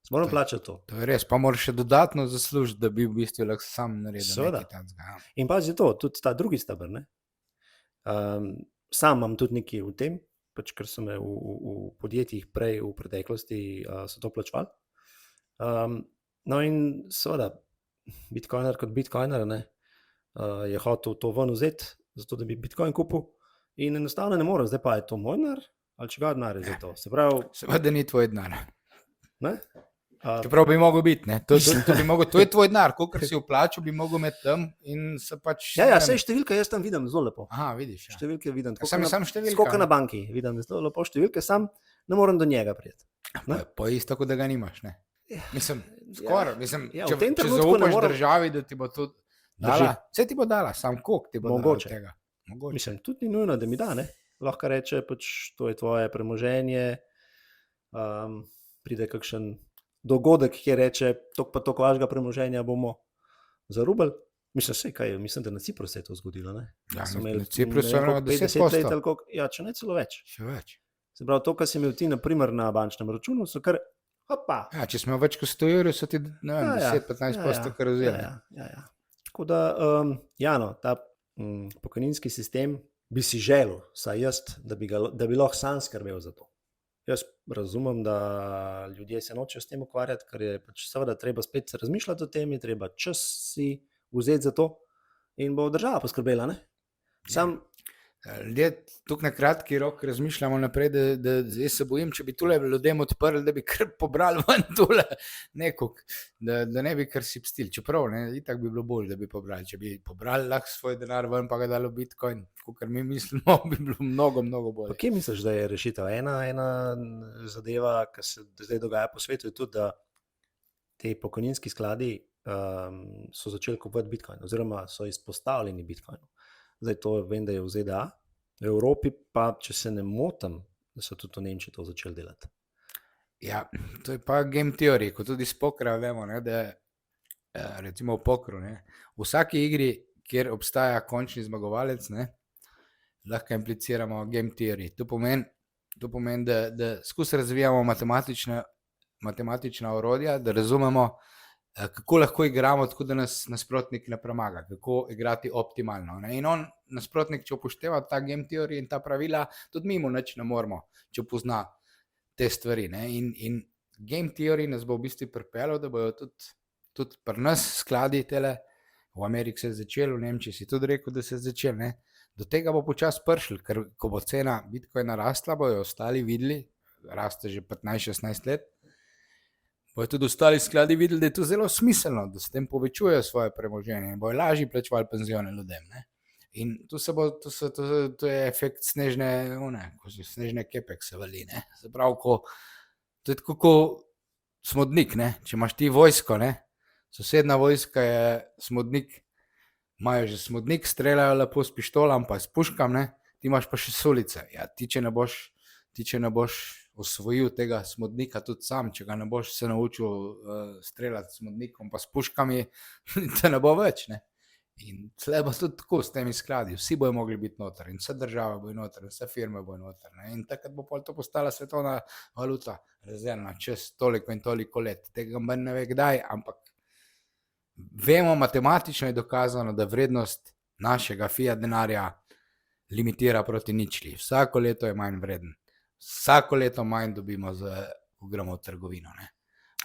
Speaker 2: Jaz moram plačati to.
Speaker 3: to je res, pa moraš še dodatno zaslužiti, da bi v bistvu lahko sam naredil
Speaker 2: Seveda.
Speaker 3: nekaj takega.
Speaker 2: In pazi to, tudi ta drugi steber, ne? Sam imam tudi nekaj v tem, pač ker so me v podjetjih prej v preteklosti so to plačevali. No in seveda, bitcoiner kot bitcoiner, ne, je hotel to ven vzeti, zato da bi bitcoin kupil in enostavno ne morem, zdaj pa je to moj denar, ali čigav denar je za to. Se pravi,
Speaker 3: Seveda ni tvoj denar.
Speaker 2: ne?
Speaker 3: Čeprav bi mogel biti, ne? To je tvoj denar, kolikor si vplačal, bi mogel imeti tam in se pač...
Speaker 2: Ja, sej številke jaz tam vidim zelo lepo.
Speaker 3: Aha, vidiš. Ja.
Speaker 2: Številke vidim.
Speaker 3: Sam številka.
Speaker 2: Skoka na banki, vidim zelo lepo številke, sam ne morem do njega prijeti.
Speaker 3: Pa isto, kot da ga nimaš, ne? Mislim, skoraj, mislim,
Speaker 2: Ja, v
Speaker 3: če
Speaker 2: tem trenutku ne
Speaker 3: zaupaš
Speaker 2: morem-
Speaker 3: državi, da ti bo to dala, vse ti bo dala, sam koliko ti bo
Speaker 2: Mogoče.
Speaker 3: dala od tega. Mogoče.
Speaker 2: Mislim, tudi ni nujno, da mi da, ne? Lahko reče, pač to je tvoje premoženje, pride kakšen dogodek, ki reče, toliko pa toliko vašega premoženja bomo zarubili. Mislim, da na Cipru se je to zgodilo, ne?
Speaker 3: Ja,
Speaker 2: So
Speaker 3: na
Speaker 2: imeli,
Speaker 3: Cipru so
Speaker 2: ne vem,
Speaker 3: imeli
Speaker 2: koliko,
Speaker 3: 10%.
Speaker 2: 50 let ali koliko, ja, če ne celo več.
Speaker 3: Še več.
Speaker 2: Se pravi, to, kar si imel ti, na primer, na bančnem računu, so kar, hopa.
Speaker 3: Ja, če smo več kot 100 evrov, so ti, ne vem, 10-15% kar vzeli.
Speaker 2: Ja. Tako da, ja, no, ta pokojninski sistem bi si želel, saj jaz, da bi lahko sam skrbel za to. Jaz razumem, da ljudje se nočejo s tem ukvarjati, ker je pač seveda treba spet se razmišljati o tem, je treba čas si vzeti za to in bo država poskrbela, ne? Sam,
Speaker 3: Ljudje tukaj na kratki rok razmišljamo naprej, da jaz se bojim, če bi tule ljudem odprli, da bi kar pobrali ven tule nekog, da ne bi kar si pstil. Čeprav, ne, itak bi bilo bolj, da bi pobrali. Če bi pobrali lahko svoj denar ven, pa ga dalo Bitcoin, kakor mi mislimo, bi bilo mnogo, mnogo
Speaker 2: pa
Speaker 3: bolje.
Speaker 2: kje misliš, da je rešitev? Ena zadeva, ki se zdaj dogaja po svetu, je tudi, da te pokojninski skladi so začeli kupovati Bitcoin, oziroma so izpostavljeni Bitcoinu. Zdaj to vem, da je v ZDA, v Evropi pa, če se ne motim, da so tudi v Nemčiji to začeli delati.
Speaker 3: Ja, to je pa game theory, kot tudi s pokera vemo, ne, da recimo v pokeru, ne, v vsaki igri, kjer obstaja končni zmagovalec, ne, lahko impliciramo game theory. To pomeni, da skozi razvijamo matematična orodja, da razumemo, kako lahko igramo tako, da nas nasprotnik ne premaga, kako igrati optimalno. Ne? In on, nasprotnik, če upošteva ta game theory in ta pravila, tudi mi mu nič ne moremo, če pozna te stvari. Ne? In game theory nas bo v bistvu pripeljal, da bojo tudi pri nas skladi tele, v Ameriki se je začel, v Nemčiji si tudi rekel, da se je začel. Ne? Do tega bo počasi prišel, ker ko bo cena Bitcoina rastla, bojo ostali videli, raste že 15-16 let, bojo tudi ostali skladi videli, da je to zelo smiselno, da s tem povečujejo svoje premoženje in bojo lažje plačevali penzione ljudem. Ne? In to je efekt snežne kepe, ki se vali. Ne? Se pravi, to je tako kot smodnik. Ne? Če imaš ti vojsko, ne? Sosedna vojska je smodnik, imajo že smodnik, streljajo lepo s pištolami, pa s puškami, ne? Ti imaš pa še sulice. Ja, ti, če ne boš osvojil tega smodnika tudi sam, če ga ne boš se naučil streljati s smodnikom, pa s puškami, te ne bo več. Ne? In tle bo tudi tako s temi skladi. Vsi bojo mogli biti noter in vse države bojo noter, vse firme bojo noter. Ne? In takrat bo pol to postala svetovna valuta, rezervna, čez toliko in toliko let. Tega ne ve kdaj, ampak vemo, matematično je dokazano, da vrednost našega fiat denarja limitira proti ničli. Vsako leto je manj vreden. Vsako leto manj dobimo, ko gremo v trgovino. Ne?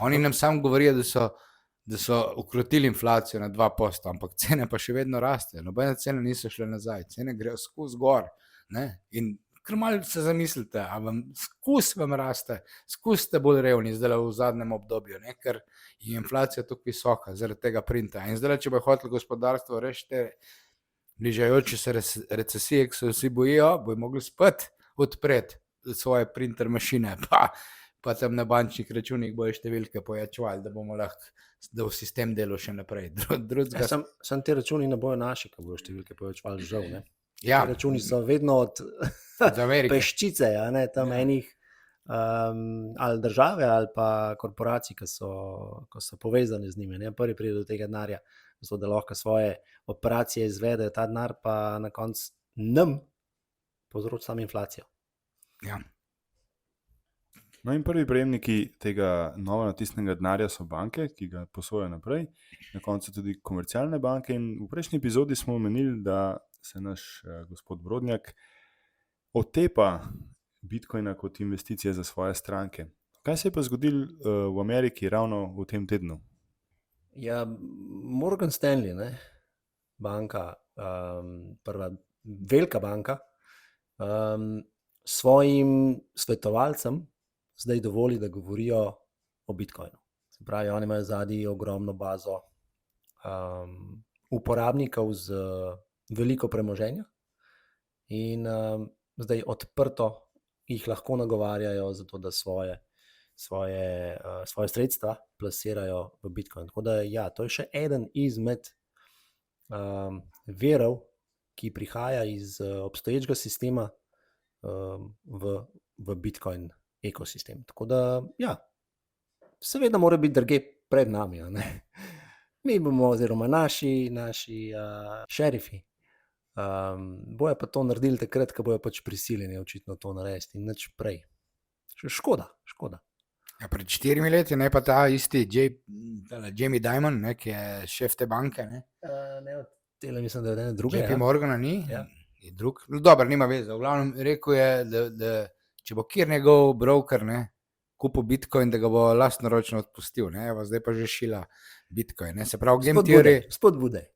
Speaker 3: Oni nam samo govorijo, da so ukrotili inflacijo na 2%, ampak cene pa še vedno rastejo. Nobene cene niso šle nazaj, cene grejo skozi gor. Ne? In kar malo se zamislite, a vam raste, ste bolj revni zdaj v zadnjem obdobju, ne? Ker je inflacija tako visoka zaradi tega printa. In zdaj, če bo hotelo gospodarstvo rešiti bližajoče se recesije, ki se vsi bojijo, bojo mogli spet odpreti svoje printer mašine, pa tam na bančnih računih bojo številke pojačvali, da bomo lahko, da v sistem delo še naprej.
Speaker 2: Sam te računi ne bojo naši, ko bojo številke pojačvali, žal. Ne?
Speaker 3: Ja,
Speaker 2: Te računi so vedno od peščice, a ne tam enih ali države ali pa korporacij, ki so povezane z njimi. Ne? Prvi pride do tega denarja, zato da lahko svoje operacije izvedejo, ta denar pa na koncu nam povzroči samo inflacijo.
Speaker 3: Ja.
Speaker 1: No in prvi prejemniki tega novo natisnjenega denarja so banke, ki ga posojajo naprej, na koncu tudi komercialne banke. In v prejšnji epizodi smo omenili, da se naš gospod Brodnjak otepa Bitcoina kot investicije za svoje stranke. Kaj se je pa zgodilo v Ameriki ravno v tem tednu?
Speaker 2: Ja, Morgan Stanley, ne? Banka, prva velika banka, svojim svetovalcem zdaj dovoli, da govorijo o Bitcoinu. Se pravi, oni imajo zadnji ogromno bazo uporabnikov z veliko premoženja in zdaj odprto jih lahko nagovarjajo za to, da svoje sredstva plasirajo v Bitcoin. Tako da ja, to je še eden izmed virov, ki prihaja iz obstoječega sistema v Bitcoin ekosistem. Tako da ja, seveda mora biti drugje pred nami. Ne? Mi bomo, oziroma naši šerifi, bojo pa to naredili takrat, ko bojo pač prisiljeni očitno to narediti in nič prej. Škoda.
Speaker 3: Ja, pred 4 leti, ne pa ta isti Jamie Dimon, ne, ki je šef te banke. Ne,
Speaker 2: mislim, da je ene druge.
Speaker 3: JP Morgana ni,
Speaker 2: ja.
Speaker 3: Je drug. Dobro, nima veze. V glavnem rekel je, da če bo kjer njegov broker kupil Bitcoin, da ga bo lastnoročno odpustil. Ne, zdaj pa že šila Bitcoin. Ne. Se pravi, game theory. Spodbude.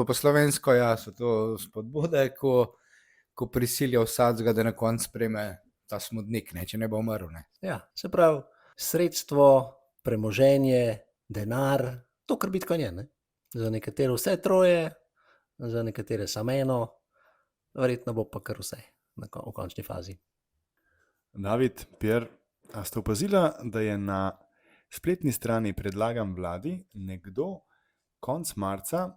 Speaker 3: Po slovensko, ja, so to spodbude, ko prisilijo vsadzga, da na koncu sprejme ta smodnik, ne, če ne bo umrl. Ne.
Speaker 2: Ja, se pravi, sredstvo, premoženje, denar, to, kar Bitcoin je. Ne? Za nekatere vse troje, za nekatere samo eno, verjetno bo pa kar vse v končni fazi.
Speaker 1: David, Pierre, a ste opazila, da je na spletni strani Predlagam vladi nekdo konec marca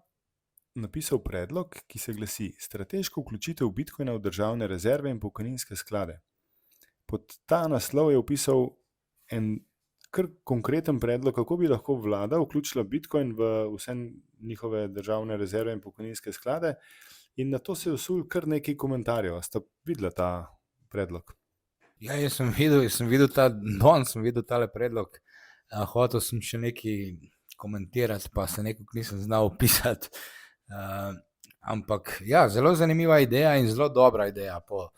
Speaker 1: napisal predlog, ki se glasi: strateško vključitev Bitcoina v državne rezerve in pokojninske sklade. Pod ta naslov je opisal en kar konkreten predlog, kako bi lahko vlada vključila Bitcoin v vse njihove državne rezerve in pokojninske sklade, in na to se je usul kar nekaj komentarjev. Ste videli ta predlog?
Speaker 3: Ja, jaz sem videl tale predlog. Hotel sem še nekaj komentirati, pa se nekako nisem znal opisati. Ampak ja, zelo zanimiva ideja in zelo dobra ideja. Po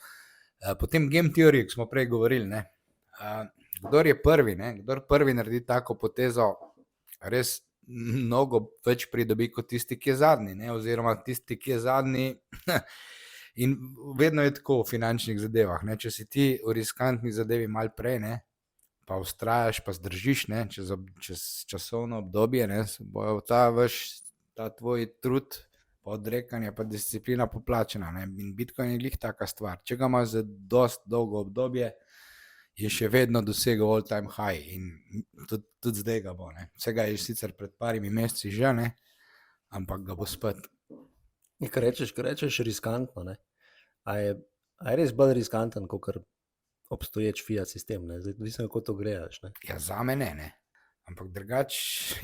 Speaker 3: tem game theory, ki smo prej govorili, ne? Kdor prvi naredi tako potezo, res mnogo več pridobi kot tisti, ki je zadnji, ne? Oziroma tisti, ki je zadnji. In vedno je tako v finančnih zadevah, ne? Če si ti v riskantni zadevi malo prej, ne? Pa vztrajaš, pa zdržiš, ne? Čez časovno obdobje, ne? Bojo ta tvoj trud pa odrekanje, pa disciplina poplačena. Ne? In Bitcoin je glih taka stvar. Če ga ima za dost dolgo obdobje, je še vedno dosegel all time high in tudi zdaj ga bo. Ne? Vsega je sicer pred parimi meseci že, ne? Ampak ga bo spet.
Speaker 2: Kar rečeš riskantno, ne? A je res bolj riskanten, kot obstoječ fiat sistem, ne? Zdaj, mislim, kako to gledaš, ne?
Speaker 3: Ja, za me ne. Ampak drugač,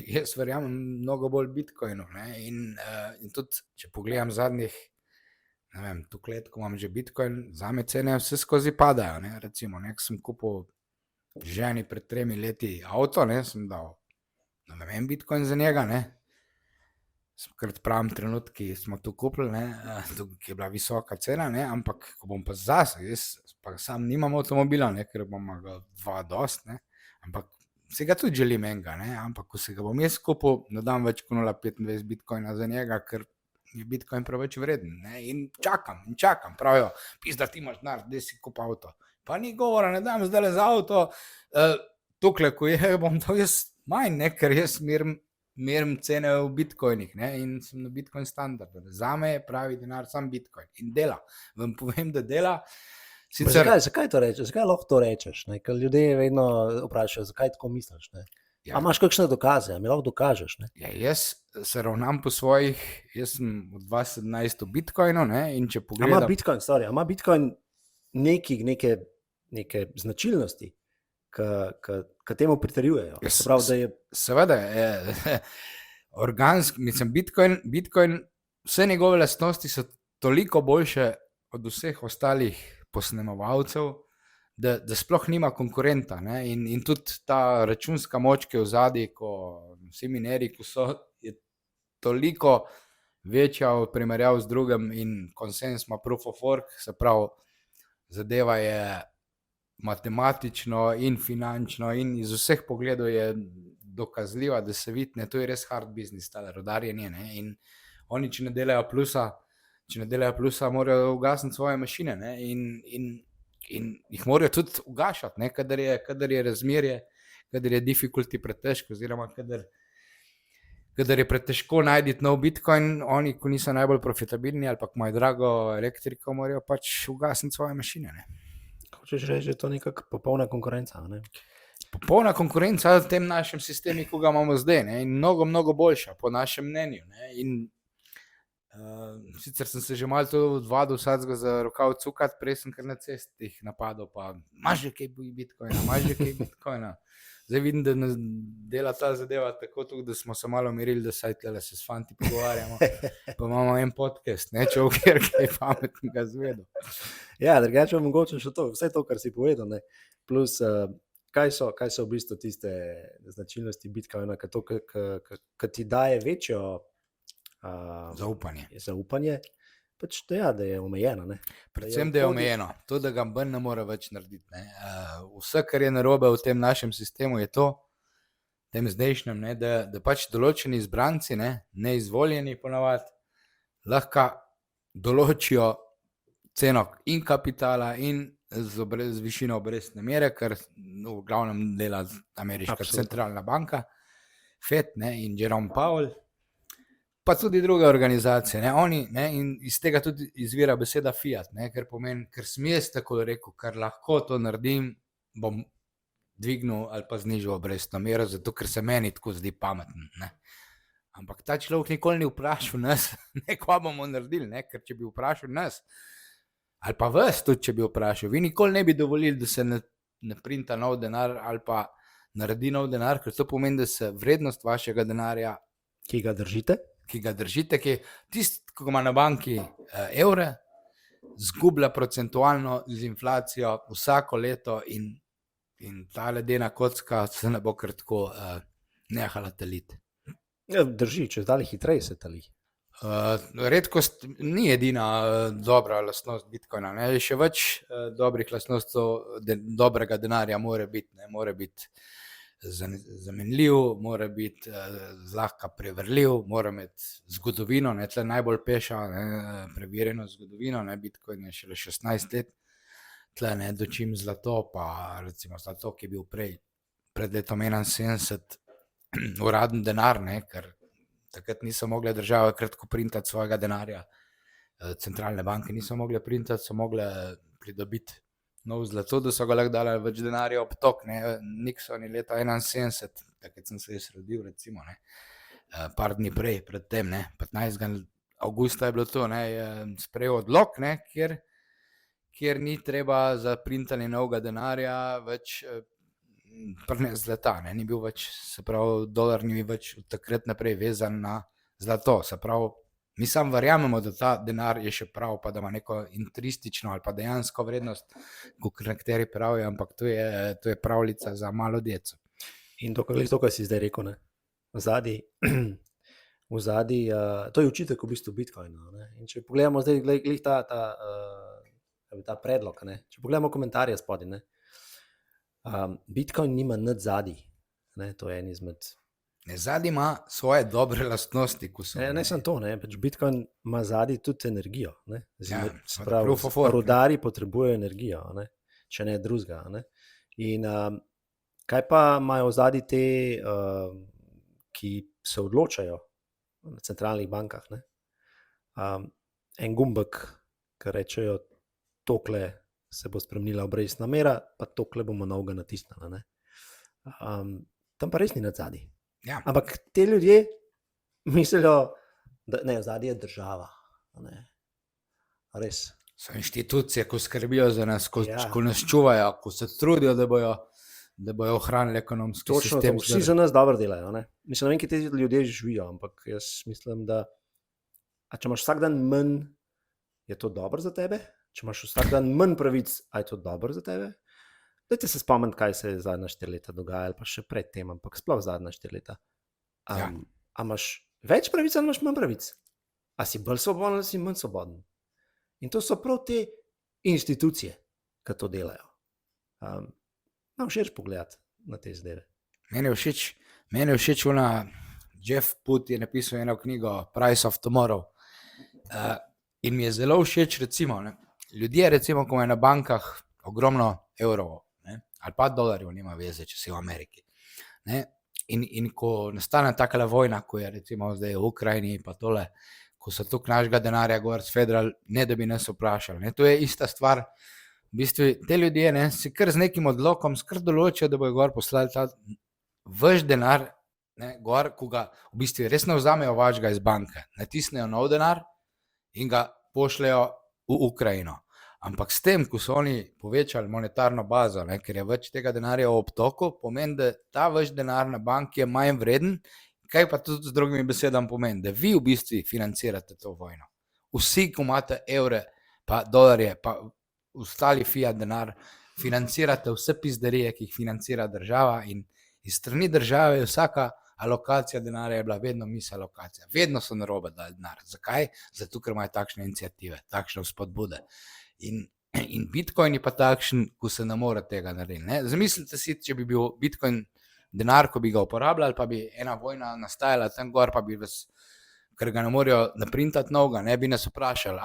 Speaker 3: jaz verjamem mnogo bolj Bitcoinu. Ne? In tudi, če pogledam zadnjih, ne vem, tukaj let, ko imam že Bitcoin, za me cene vse skozi padajo. Ne? Recimo, nek sem kupil ženi pred 3 leti avto, ne, sem dal, ne vem, Bitcoin za njega, ne. Skrat pravim trenutki smo to kupili, ne, ki je bila visoka cena, ne, ampak ko bom pa zase, jaz pa sam nimam avtomobila, ne, ker bom ga 2 dost, ne, ampak se ga tudi želim enega, ne, ampak ko se ga bom jaz kupil, ne dam več kot 0,25 Bitcoina za njega, ker je Bitcoin preveč vreden, ne, in čakam, pravijo, pizda ti imaš denar, da si kup avto. Pa ni govora, ne dam zdaj za avto, tukaj, ko je, bom to jaz manj, ne, ker jaz merim cene v bitcoinih, ne, in sem na Bitcoin standardu. Za me je pravi denar sam Bitcoin in dela. Vam povem, da dela. Sicer...
Speaker 2: Zakaj to rečeš? Zakaj lahko to rečeš? Ne? Ker ljudje vedno vprašajo, zakaj tako misliš. Ne?
Speaker 3: Ja.
Speaker 2: A imaš kakšne dokaze, a mi lahko dokažeš? Ne?
Speaker 3: Ja, jaz se ravnam po svojih, jaz sem od 2017 v Bitcoinu, ne, in če pogledam...
Speaker 2: Ima Bitcoin neke značilnosti, ki temu pritrjujejo.
Speaker 3: Ja,
Speaker 2: se pravi, da je...
Speaker 3: Seveda, mislim, Bitcoin, vse njegove lastnosti so toliko boljše od vseh ostalih posnemovalcev, da sploh nima konkurenta, ne? In tudi ta računska moč, ki je v zadnji, ko vsi minerji, ko so, je toliko večja v primerjavi z drugim in konsens ima proof of work, se pravi, zadeva je matematično in finančno in iz vseh pogledov je dokazljiva, da se vidi, ne, to je res hard business, ta rudarjenje, ne, in oni, če ne delajo plusa, morajo ugasniti svoje mašine, ne, in jih morajo tudi ugašati, ne, kadar je razmerje, kadar je difficulty pretežko, oziroma kadar je pretežko najti nov Bitcoin, oni, ko niso najbolj profitabilni ali pa ko imajo drago elektriko, morajo pač ugasniti svoje mašine, ne.
Speaker 2: Hočeš reči, da je to nekako popolna konkurenca, ne?
Speaker 3: Popolna konkurenca v tem našem sistemu, ko ga imamo zdaj, ne? In mnogo boljša, po našem mnenju. Ne? In sicer sem se že malo to odvadil vsakega za rokav cukat, prej sem kar na cestih napadal, pa imaš že kaj Bitcoina. Zdaj vidim, da nas dela ta zadeva tako tudi, da smo se malo merili, da saj tlele se s fanti pogovarjamo, pa imamo en podcast, ne, če okjer kaj pametnega zvedo.
Speaker 2: Ja, drugače mogoče še to, vse to, kar si povedal, ne, plus kaj so v bistvu tiste značilnosti Bitcoina, ki ti daje večjo zaupanje, pač da je omejeno, ne.
Speaker 3: Predvsem, da je omejeno, to, da ga Ben ne more več narediti, ne. Vse, kar je narobe v tem našem sistemu, je to, tem zdajšnjem, ne, da pač določeni izbranci, ne izvoljeni ponavadi, lahko določijo ceno in kapitala in z višino obrestne mere, kar v glavnem dela ameriška centralna banka, Fed, ne, in Jerome Powell, pa tudi druge organizacije, ne, oni, ne, in iz tega tudi izvira beseda fiat, ne, ker pomeni, ker sem jaz tako rekel, ker lahko to naredim, bom dvignil ali pa znižal obrestno mero, zato ker se meni tako zdi pameten, ne. Ampak ta človek nikoli ni vprašal nas, ne, kva bomo naredili, ne, ker če bi vprašal nas, ali pa vas tudi, če bi vprašal, vi nikoli ne bi dovolili, da se ne printa nov denar ali pa naredi nov denar, ker to pomeni, da se vrednost vašega denarja,
Speaker 2: ki ga držite, ki
Speaker 3: tisti, ko ima na banki evre, zgublja procentualno z inflacijo vsako leto in ta ledena kocka se ne bo kar tako nehala taliti.
Speaker 2: Ja, drži, če zdali hitreje se tali.
Speaker 3: Redkost ni edina dobra lastnost Bitcoina, ne? Še več dobrih lastnostov dobrega denarja mora biti zamenljiv, mora biti zlahka preverljiv, mora imeti zgodovino, ne, tle najbolj peša, ne, preverjeno zgodovino, ne, Bitcoin je šele 16 let, tle ne dočim zlato, pa recimo zlato, ki je bil pred letom 71 uraden denar, ne, ker Takrat niso mogle države kratko printati svojega denarja, centralne banke niso mogle printati, so mogle pridobiti nov zlato, da so ga lahko dali več denarja ob tok. Nixon je leta 71, takrat sem se jaz rodil, recimo, par dni prej, predtem, 15. avgusta je bilo to, je sprejel odlok, kjer ni treba za printanje novega denarja več prinesti zlata, ni bil več, se pravi, dolar ni več od takrat naprej vezan na zlato, se pravi, mi sam verjamemo, da ta denar je še prav, pa da ima neko intrinzično ali pa dejansko vrednost, kot nekateri pravijo, ampak to je pravljica za malo deco.
Speaker 2: In to, kar si zdaj rekel, v zadnji, to je učitek v bistvu Bitcoina. In če pogledamo zdaj glih ta predlog, če pogledamo komentarje spodaj, Bitcoin nima nič zadnji, to je en izmed...
Speaker 3: Zadnji ima svoje dobre lastnosti, ko so...
Speaker 2: Ne samo to, pač Bitcoin ima zadnji tudi energijo.
Speaker 3: Proof of work,
Speaker 2: rudari potrebujejo energijo, če ne drugega. In kaj pa imajo zadnji te, ki se odločajo na centralnih bankah, en gumbek, ki rečejo, tokle se bo spremenila obrestna mera, pa tokle bomo novega natisnili. Tam pa res ni nič zadnji.
Speaker 3: Ja.
Speaker 2: Ampak te ljudje mislijo, da zadnji je država. Res.
Speaker 3: So inštitucije, ko skrbijo za nas, ko nas čuvajo, ko se trudijo, da bojo ohranili ekonomski sistem.
Speaker 2: Vsi za nas dobro delajo. Mislim, ne vem, kje ti ljudje živijo, ampak jaz mislim, da če imaš vsak dan manj, je to dobro za tebe? Če imaš vsak dan manj pravic, je to dobro za tebe? Dajte se spomniti, kaj se je zadnja 4 leta dogajalo, pa še pred tem, ampak sploh zadnja 4 leta. A imaš več pravic ali imaš manj pravic? A si bolj svoboden ali si manj svoboden? In to so prav te institucije, ki to delajo. Nam všeč pogledati na te zadeve.
Speaker 3: Meni je všeč Jeff Put je napisal eno knjigo Price of Tomorrow. In mi je zelo všeč, recimo, ljudje, recimo, ko imajo na bankah ogromno evrov, ali pa dolarjev, nima veze, če si v Ameriki. In ko nastane takala vojna, ko je recimo zdaj v Ukrajini, pa tole, ko so tukaj našega denarja gor s federal, ne da bi nas vprašali. To je ista stvar. V bistvu te ljudje si kar z nekim odlokom skr določijo, da bojo gor poslali ta vaš denar, gor, ko ga v bistvu res ne vzamejo vašega iz banke, natisnejo nov denar in ga pošljajo v Ukrajino. Ampak s tem, ko so oni povečali monetarno bazo, ker je več tega denarja v obtoku, pomeni, da ta vaš denar na banki je manj vreden, kaj pa tudi z drugimi besedami pomeni, da vi v bistvu financirate to vojno. Vsi, ko imate evre, pa dolarje, pa ostali fiat denar, financirate vse pizdarije, ki jih financira država in iz strani države je vsaka alokacija denarja je bila vedno misalokacija. Vedno so narobe dali denar. Zakaj? Zato, ker imajo takšne iniciative, takšne spodbude. In Bitcoin je pa takšen, ko se ne more tega narediti. Zamislite si, če bi bil Bitcoin denar, ko bi ga uporabljali, pa bi ena vojna nastajala tam gor, pa bi vas, ker ga ne morejo naprintati novega, ne bi nas vprašali,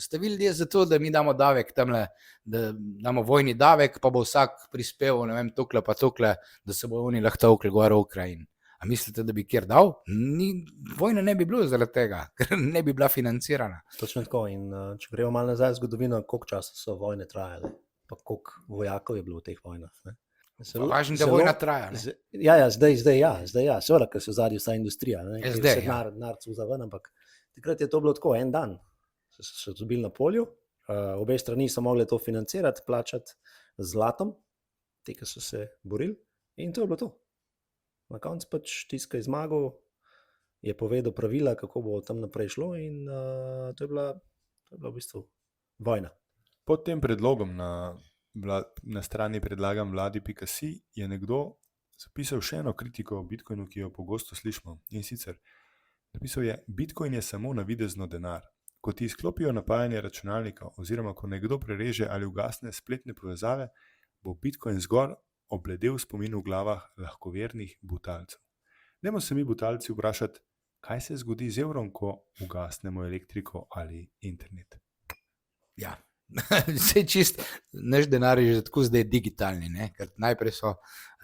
Speaker 3: ste vi ljudje za to, da mi damo davek tamle, da damo vojni davek, pa bo vsak prispeval, ne vem, tukle pa tukle, da se bo oni lahko tukle gor v Ukrajini. A mislite, da bi kjer dal? Vojna ne bi bilo zaradi tega, ker ne bi bila financirana.
Speaker 2: Točno tako. In če gremo malo nazaj v zgodovino, koliko časa so vojne trajale, pa koliko vojakov je bilo v teh vojnah.
Speaker 3: Važno, da vojna traja.
Speaker 2: Zdaj, seveda, ker se vzadju vsa industrija, ker se denar cuza ven, ampak takrat je to bilo tako, en dan. So dobili na polju, obe strani so mogli to financirati, plačati z zlatom, te, ki so se borili, in to je bilo to. Na koncu pač tiskaj zmagal, je povedal pravila, kako bo tam naprej šlo in to je bila v bistvu vojna.
Speaker 1: Pod tem predlogom na strani predlagam vladi.si je nekdo zapisal še eno kritiko o Bitcoinu, ki jo pogosto slišimo. In sicer, napisal je, Bitcoin je samo navidezno denar. Ko ti izklopijo napajanje računalnika oziroma ko nekdo prereže ali ugasne spletne povezave, bo Bitcoin zgor obledel spomin v glavah lahkovernih butalcev. Dajmo se mi butalci vprašati, kaj se zgodi z evrom, ko ugasnemo elektriko ali internet.
Speaker 3: Ja, Vse čist, naš denar je že tako zdaj digitalni, ne? Ker najprej so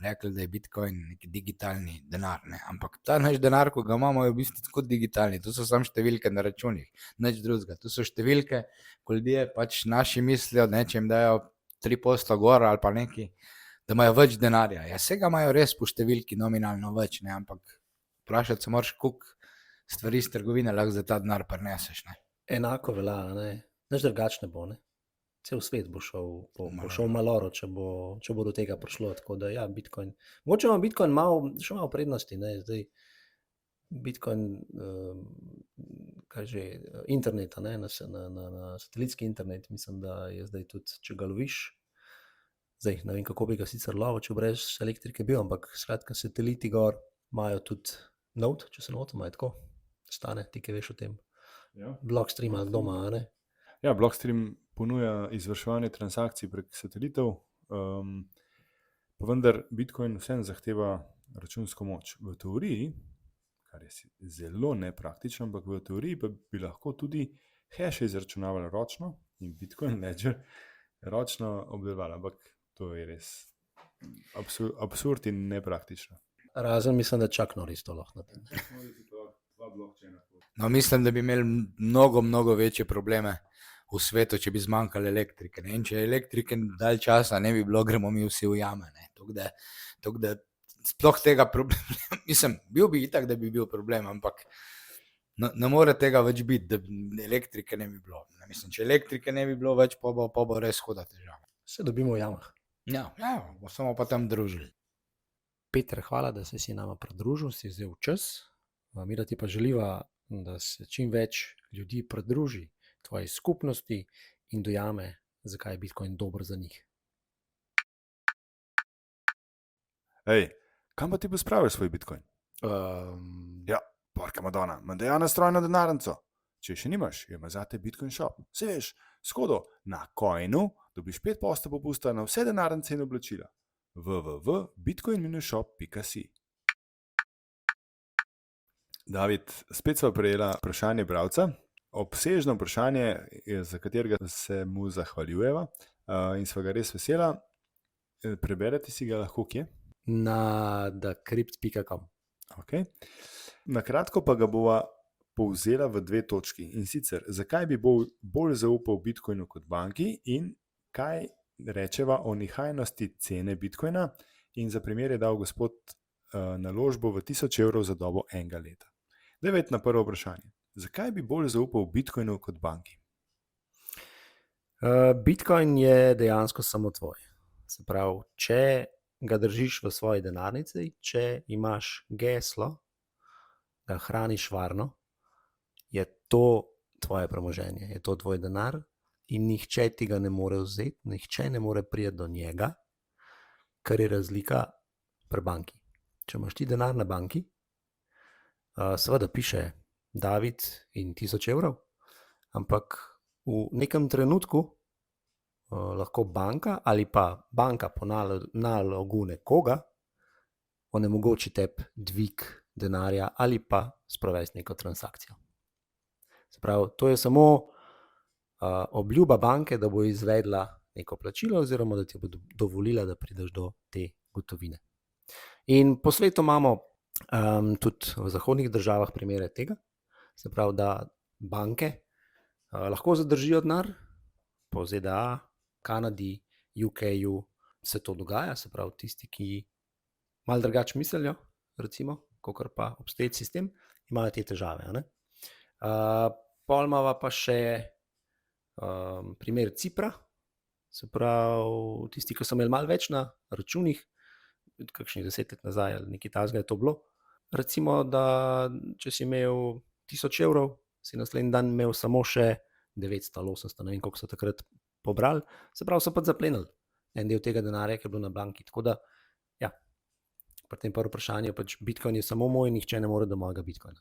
Speaker 3: rekli, da je Bitcoin neki digitalni denar, ne? Ampak ta naš denar, ko ga imamo, je v bistvu tako digitalni, to so samo številke na računih, nič drugega, to so številke, ko ljudje pač naši mislijo, ne, če jim dajo 3 posla gor ali pa neki, da imajo več denarja. Ja, vsega imajo res po številki nominalno več, ne? Ampak vprašati se moraš, koliko stvari iz trgovine lahko za ta denar prineseš, ne?
Speaker 2: Enako velja, ne? Nič drugačne bo, ne? Cel svet bo šel maloro, če bo do tega prišlo. Tako da, ja, Bitcoin. Mogoče ima Bitcoin še malo prednosti, ne? Zdaj, Bitcoin, interneta, ne? Na satelitski internet, mislim, da je zdaj tudi, če ga loviš, zdaj ne vem, kako bi ga sicer lovil, če brez elektrike bil, ampak skratka, sateliti gor imajo tudi node, če se notim, je tako, stane, ti kaj veš o tem.
Speaker 1: Ja.
Speaker 2: Blockstream ali doma, ne?
Speaker 1: Ja, Blockstream ponuja izvrševanje transakcij prek satelitov, pa vendar Bitcoin vseeno zahteva računsko moč. V teoriji, kar je zelo nepraktično, ampak v teoriji pa bi lahko tudi hashe izračunavali ročno in Bitcoin Ledger ročno obdelovali, ampak to je res absurd in nepraktično.
Speaker 2: Razen mislim, da čak Norris to lahko naredil.
Speaker 3: No, mislim, da bi imeli mnogo večje probleme v svetu, če bi zmanjkalo elektrike. Ne? In če elektrike dalj časa ne bi bilo, gremo mi vsi v jame. Tako da sploh tega problema, mislim, bil bi itak, da bi bil problem, ampak ne more tega več biti, da elektrike ne bi bilo. Mislim, če elektrike ne bi bilo več, pa bo res huda težava.
Speaker 2: Se dobimo v jamah.
Speaker 3: Ja, samo pa tam družili.
Speaker 2: Peter, hvala, da si nama pridružil, si vzel čas. Mi da ti pa želiva, da se čim več ljudi pridruži tvoji skupnosti in dojame, zakaj je Bitcoin dober za njih.
Speaker 1: Ej, kam pa ti bo spravil svoj Bitcoin? Ja, porka Madonna, mandaja na strojno denarnico. Če še nimaš, ima zate Bitcoin shop. Se veš, skodo na Coinu dobiš 5% popusta na vse denarnice in oblačila. www.bitcoin-shop.si. David, spet sva prejela vprašanje bralca. Obsežno vprašanje, za katerega se mu zahvaljujeva in sva ga res vesela. Preberete si ga lahko kje?
Speaker 2: Na decrypt.com.
Speaker 1: Okay. Na kratko pa ga bova povzela v 2 točki. In sicer, zakaj bi bolj zaupal Bitcoinu kot banki in kaj rečeva o nihajnosti cene Bitcoina, in za primer je dal gospod naložbo v 1000 evrov za dobo 1 leta. Devet na prvo vprašanje. Zakaj bi bolj zaupal Bitcoinu kot banki?
Speaker 2: Bitcoin je dejansko samo tvoj. Se pravi, če ga držiš v svoji denarnici, če imaš geslo, ga hraniš varno, je to tvoje premoženje, je to tvoj denar in nihče ti ga ne more vzeti, nihče ne more priti do njega, kar je razlika pri banki. Če imaš ti denar na banki, seveda piše David in 1000 evrov, ampak v nekem trenutku lahko banka ali pa banka po nalogu nekoga onemogoči tebi dvig denarja ali pa sprovesti neko transakcijo. Se pravi, to je samo obljuba banke, da bo izvedla neko plačilo oziroma da ti bo dovolila, da prideš do te gotovine. In po svetu imamo tudi v zahodnih državah primere tega. Se pravi, da banke lahko zadržijo denar po ZDA, Kanadi, UK-ju, se to dogaja, se pravi, tisti, ki malo drugače mislijo, recimo, kakor pa obstoječ sistem, imajo te težave. Pol imava pa še primer Cipra, se pravi, tisti, ki so imeli malo več na računih, kakšnih 10 let nazaj ali nekaj takega je to bilo. Recimo, da če si imel 1000 evrov, si naslednji dan imel samo še 900 ali 800, ne vem, koliko so takrat pobrali, se pravi, so pa zaplenili en del tega denarja, ki je bil na banki. Tako da, ja, pri tem prvo vprašanje, pač Bitcoin je samo moj, nihče ne more do mojega Bitcoina.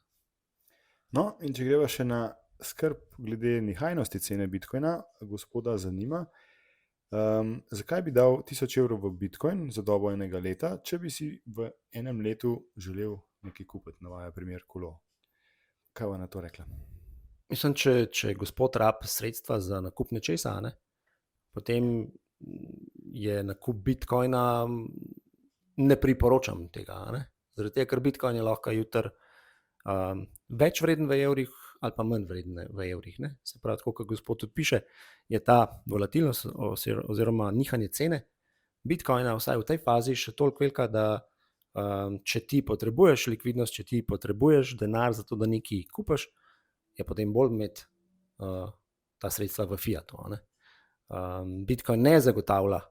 Speaker 1: No, in če greva še na skrb glede nihajnosti cene Bitcoina, gospoda zanima, zakaj bi dal 1000 evrov v Bitcoin za dobo 1 leta, če bi si v 1 letu želel nekaj kupiti, navaja primer kolo. Kaj bo na to rekla?
Speaker 2: Mislim, če gospod rab sredstva za nakup nečesa, potem je nakup bitcoina, ne priporočam tega. Ne? Zaradi tega, ker bitcoin je lahko jutri več vreden v evrih ali pa manj vreden v evrih. Ne? Se pravi, tako kot gospod tudi piše, je ta volatilnost oziroma nihanje cene bitcoina vsaj v tej fazi še toliko velika, da če ti potrebuješ likvidnost, če ti potrebuješ denar za to, da nekaj kupiš, je potem bolj imeti ta sredstva v fiatu. Ne? Bitcoin ne zagotavlja,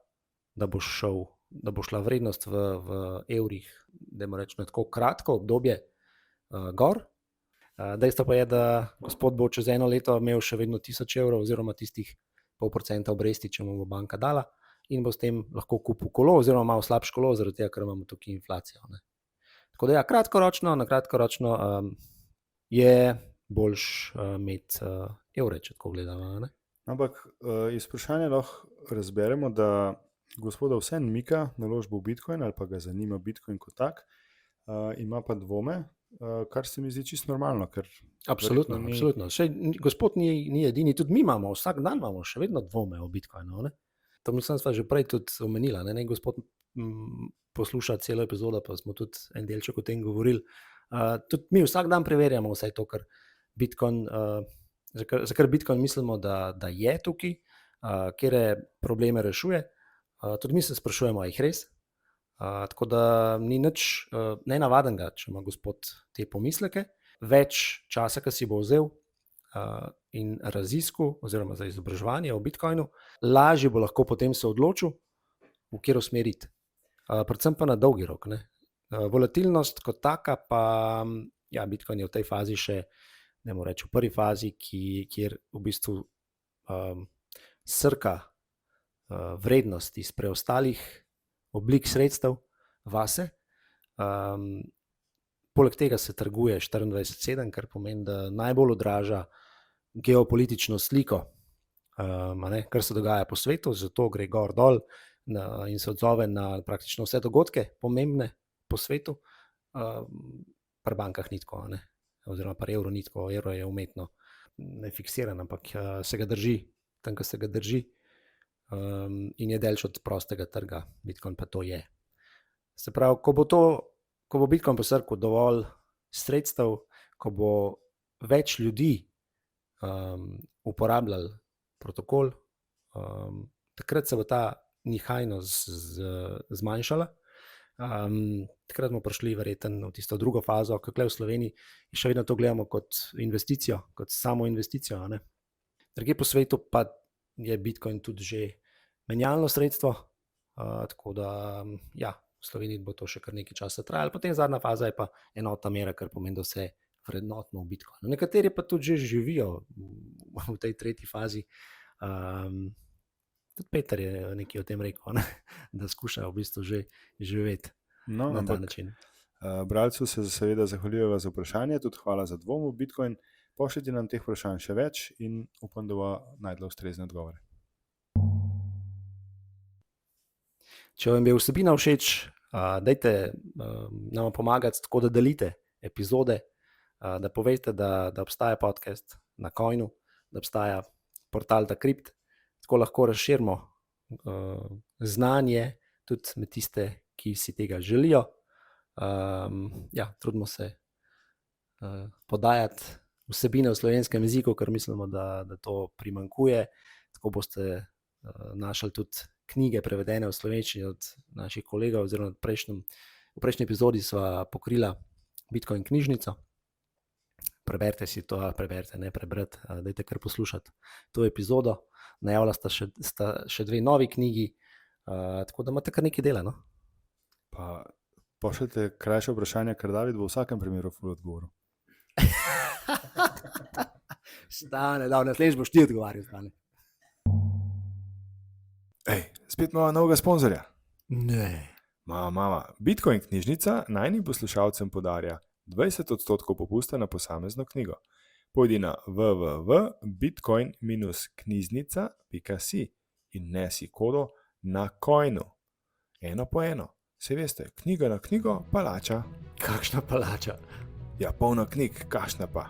Speaker 2: da bo šla vrednost v evrih, da moramo reči na tako kratko obdobje gor. Dejstvo pa je, da gospod bo čez 1 leto imel še vedno 1000 evrov oziroma tistih 0,5% obresti, če mu bo banka dala, in bo s tem lahko kupil kolo oziroma malo slabše kolo, zaradi tega, ker imamo tukaj inflacijo. Ne? Tako da ja, na kratkoročno je boljš imeti evre, če tako gledamo. Ne?
Speaker 1: Ampak iz vprašanja lahko razberemo, da gospoda vseeno mika naložbo v Bitcoin ali pa ga zanima Bitcoin kot tak, ima pa dvome, kar se mi zdi čisto normalno.
Speaker 2: Absolutno. Še gospod ni edini, tudi mi imamo, vsak dan imamo še vedno dvome o Bitcoinu. Ne? To mislim, sva že prej tudi omenila. Ne gospod posluša celo epizodo, pa smo tudi en delček o tem govorili. Tudi mi vsak dan preverjamo vse to, kar Bitcoin, za kar Bitcoin mislimo, da je tukaj, kere probleme rešuje. Tudi mi se sprašujemo, a jih res. Tako da ni nič nenavadnega, če ima gospod te pomisleke. Več časa, ki si bo vzel in raziskal, oziroma za izobraževanje o Bitcoinu, lažje bo lahko potem se odločil, v katero smer iti. Predvsem pa na dolgi rok. Ne? Volatilnost kot taka, pa ja, Bitcoin je v tej fazi še, ne morem reči, v prvi fazi, kjer v bistvu srka vrednost iz preostalih oblik sredstev vase. Poleg tega se trguje 24/7, kar pomeni, da najbolj odraža geopolitično sliko, kar se dogaja po svetu, zato gre gor dol in se odzove na praktično vse dogodke, pomembne po svetu. Pri bankah ni tako, oziroma pri evru ni tako, evro je umetno nefiksiran, ampak se ga drži, tam, ko se ga drži. In je delč od prostega trga, Bitcoin pa to je. Se pravi, ko bo Bitcoin posrkal dovolj sredstev, ko bo več ljudi uporabljal protokol, takrat se bo ta nihajnost zmanjšala. Takrat smo prišli verjetno v tisto drugo fazo, kakle v Sloveniji, in še vedno to gledamo kot investicijo, kot samo investicijo. Drugje po svetu pa je Bitcoin tudi že menjalno sredstvo, tako da ja, v Sloveniji bo to še kar nekaj časa trajalo. Potem zadnja faza je pa enotna mera, kar pomeni, da vse vrednotno v Bitcoinu. Nekateri pa tudi že živijo v tej tretji fazi. Tudi Peter je nekaj o tem rekel, da skušajo v bistvu že živeti na ta način.
Speaker 1: Bralcu se seveda zahvaljujeva za vprašanje, tudi hvala za dvom v Bitcoin. Pošljite nam teh vprašanj še več in upam, da bo najdla ustrezne odgovore.
Speaker 2: Če vam je vsebina všeč, dajte nam pomagati tako, da delite epizode, da poveste, da obstaja podcast na Coinu, da obstaja portal Decrypt, tako lahko razširimo znanje tudi med tiste, ki si tega želijo. Ja, trudimo se podajati vsebine v slovenskem jeziku, ker mislimo, da to primanjkuje. Tako boste našli tudi knjige prevedene v slovenščini od naših kolegov, oziroma v prejšnji epizodi sva pokrila Bitcoin knjižnico. Preberite si to, ne prebrati, dajte kar poslušati to epizodo. Najavila sta še 2 novi knjigi, tako da imate kar nekaj dela. No?
Speaker 1: Pa pošljite krajše vprašanje, ker David bo v vsakem primeru ful odgovoril.
Speaker 2: Stane, da naslednjič boš ti odgovarjal, Stane.
Speaker 1: Spet imamo novega sponzorja.
Speaker 2: Ne.
Speaker 1: Mama. Bitcoin knjižnica najnim poslušalcem podarja 20% popusta na posamezno knjigo. Pojdi na www.bitcoin-knjižnica.si in nesi kodo na Coinu. 1 po 1. Saj veste, knjiga na knjigo palača.
Speaker 2: Kakšna palača?
Speaker 1: Ja, polna knjig, kakšna pa.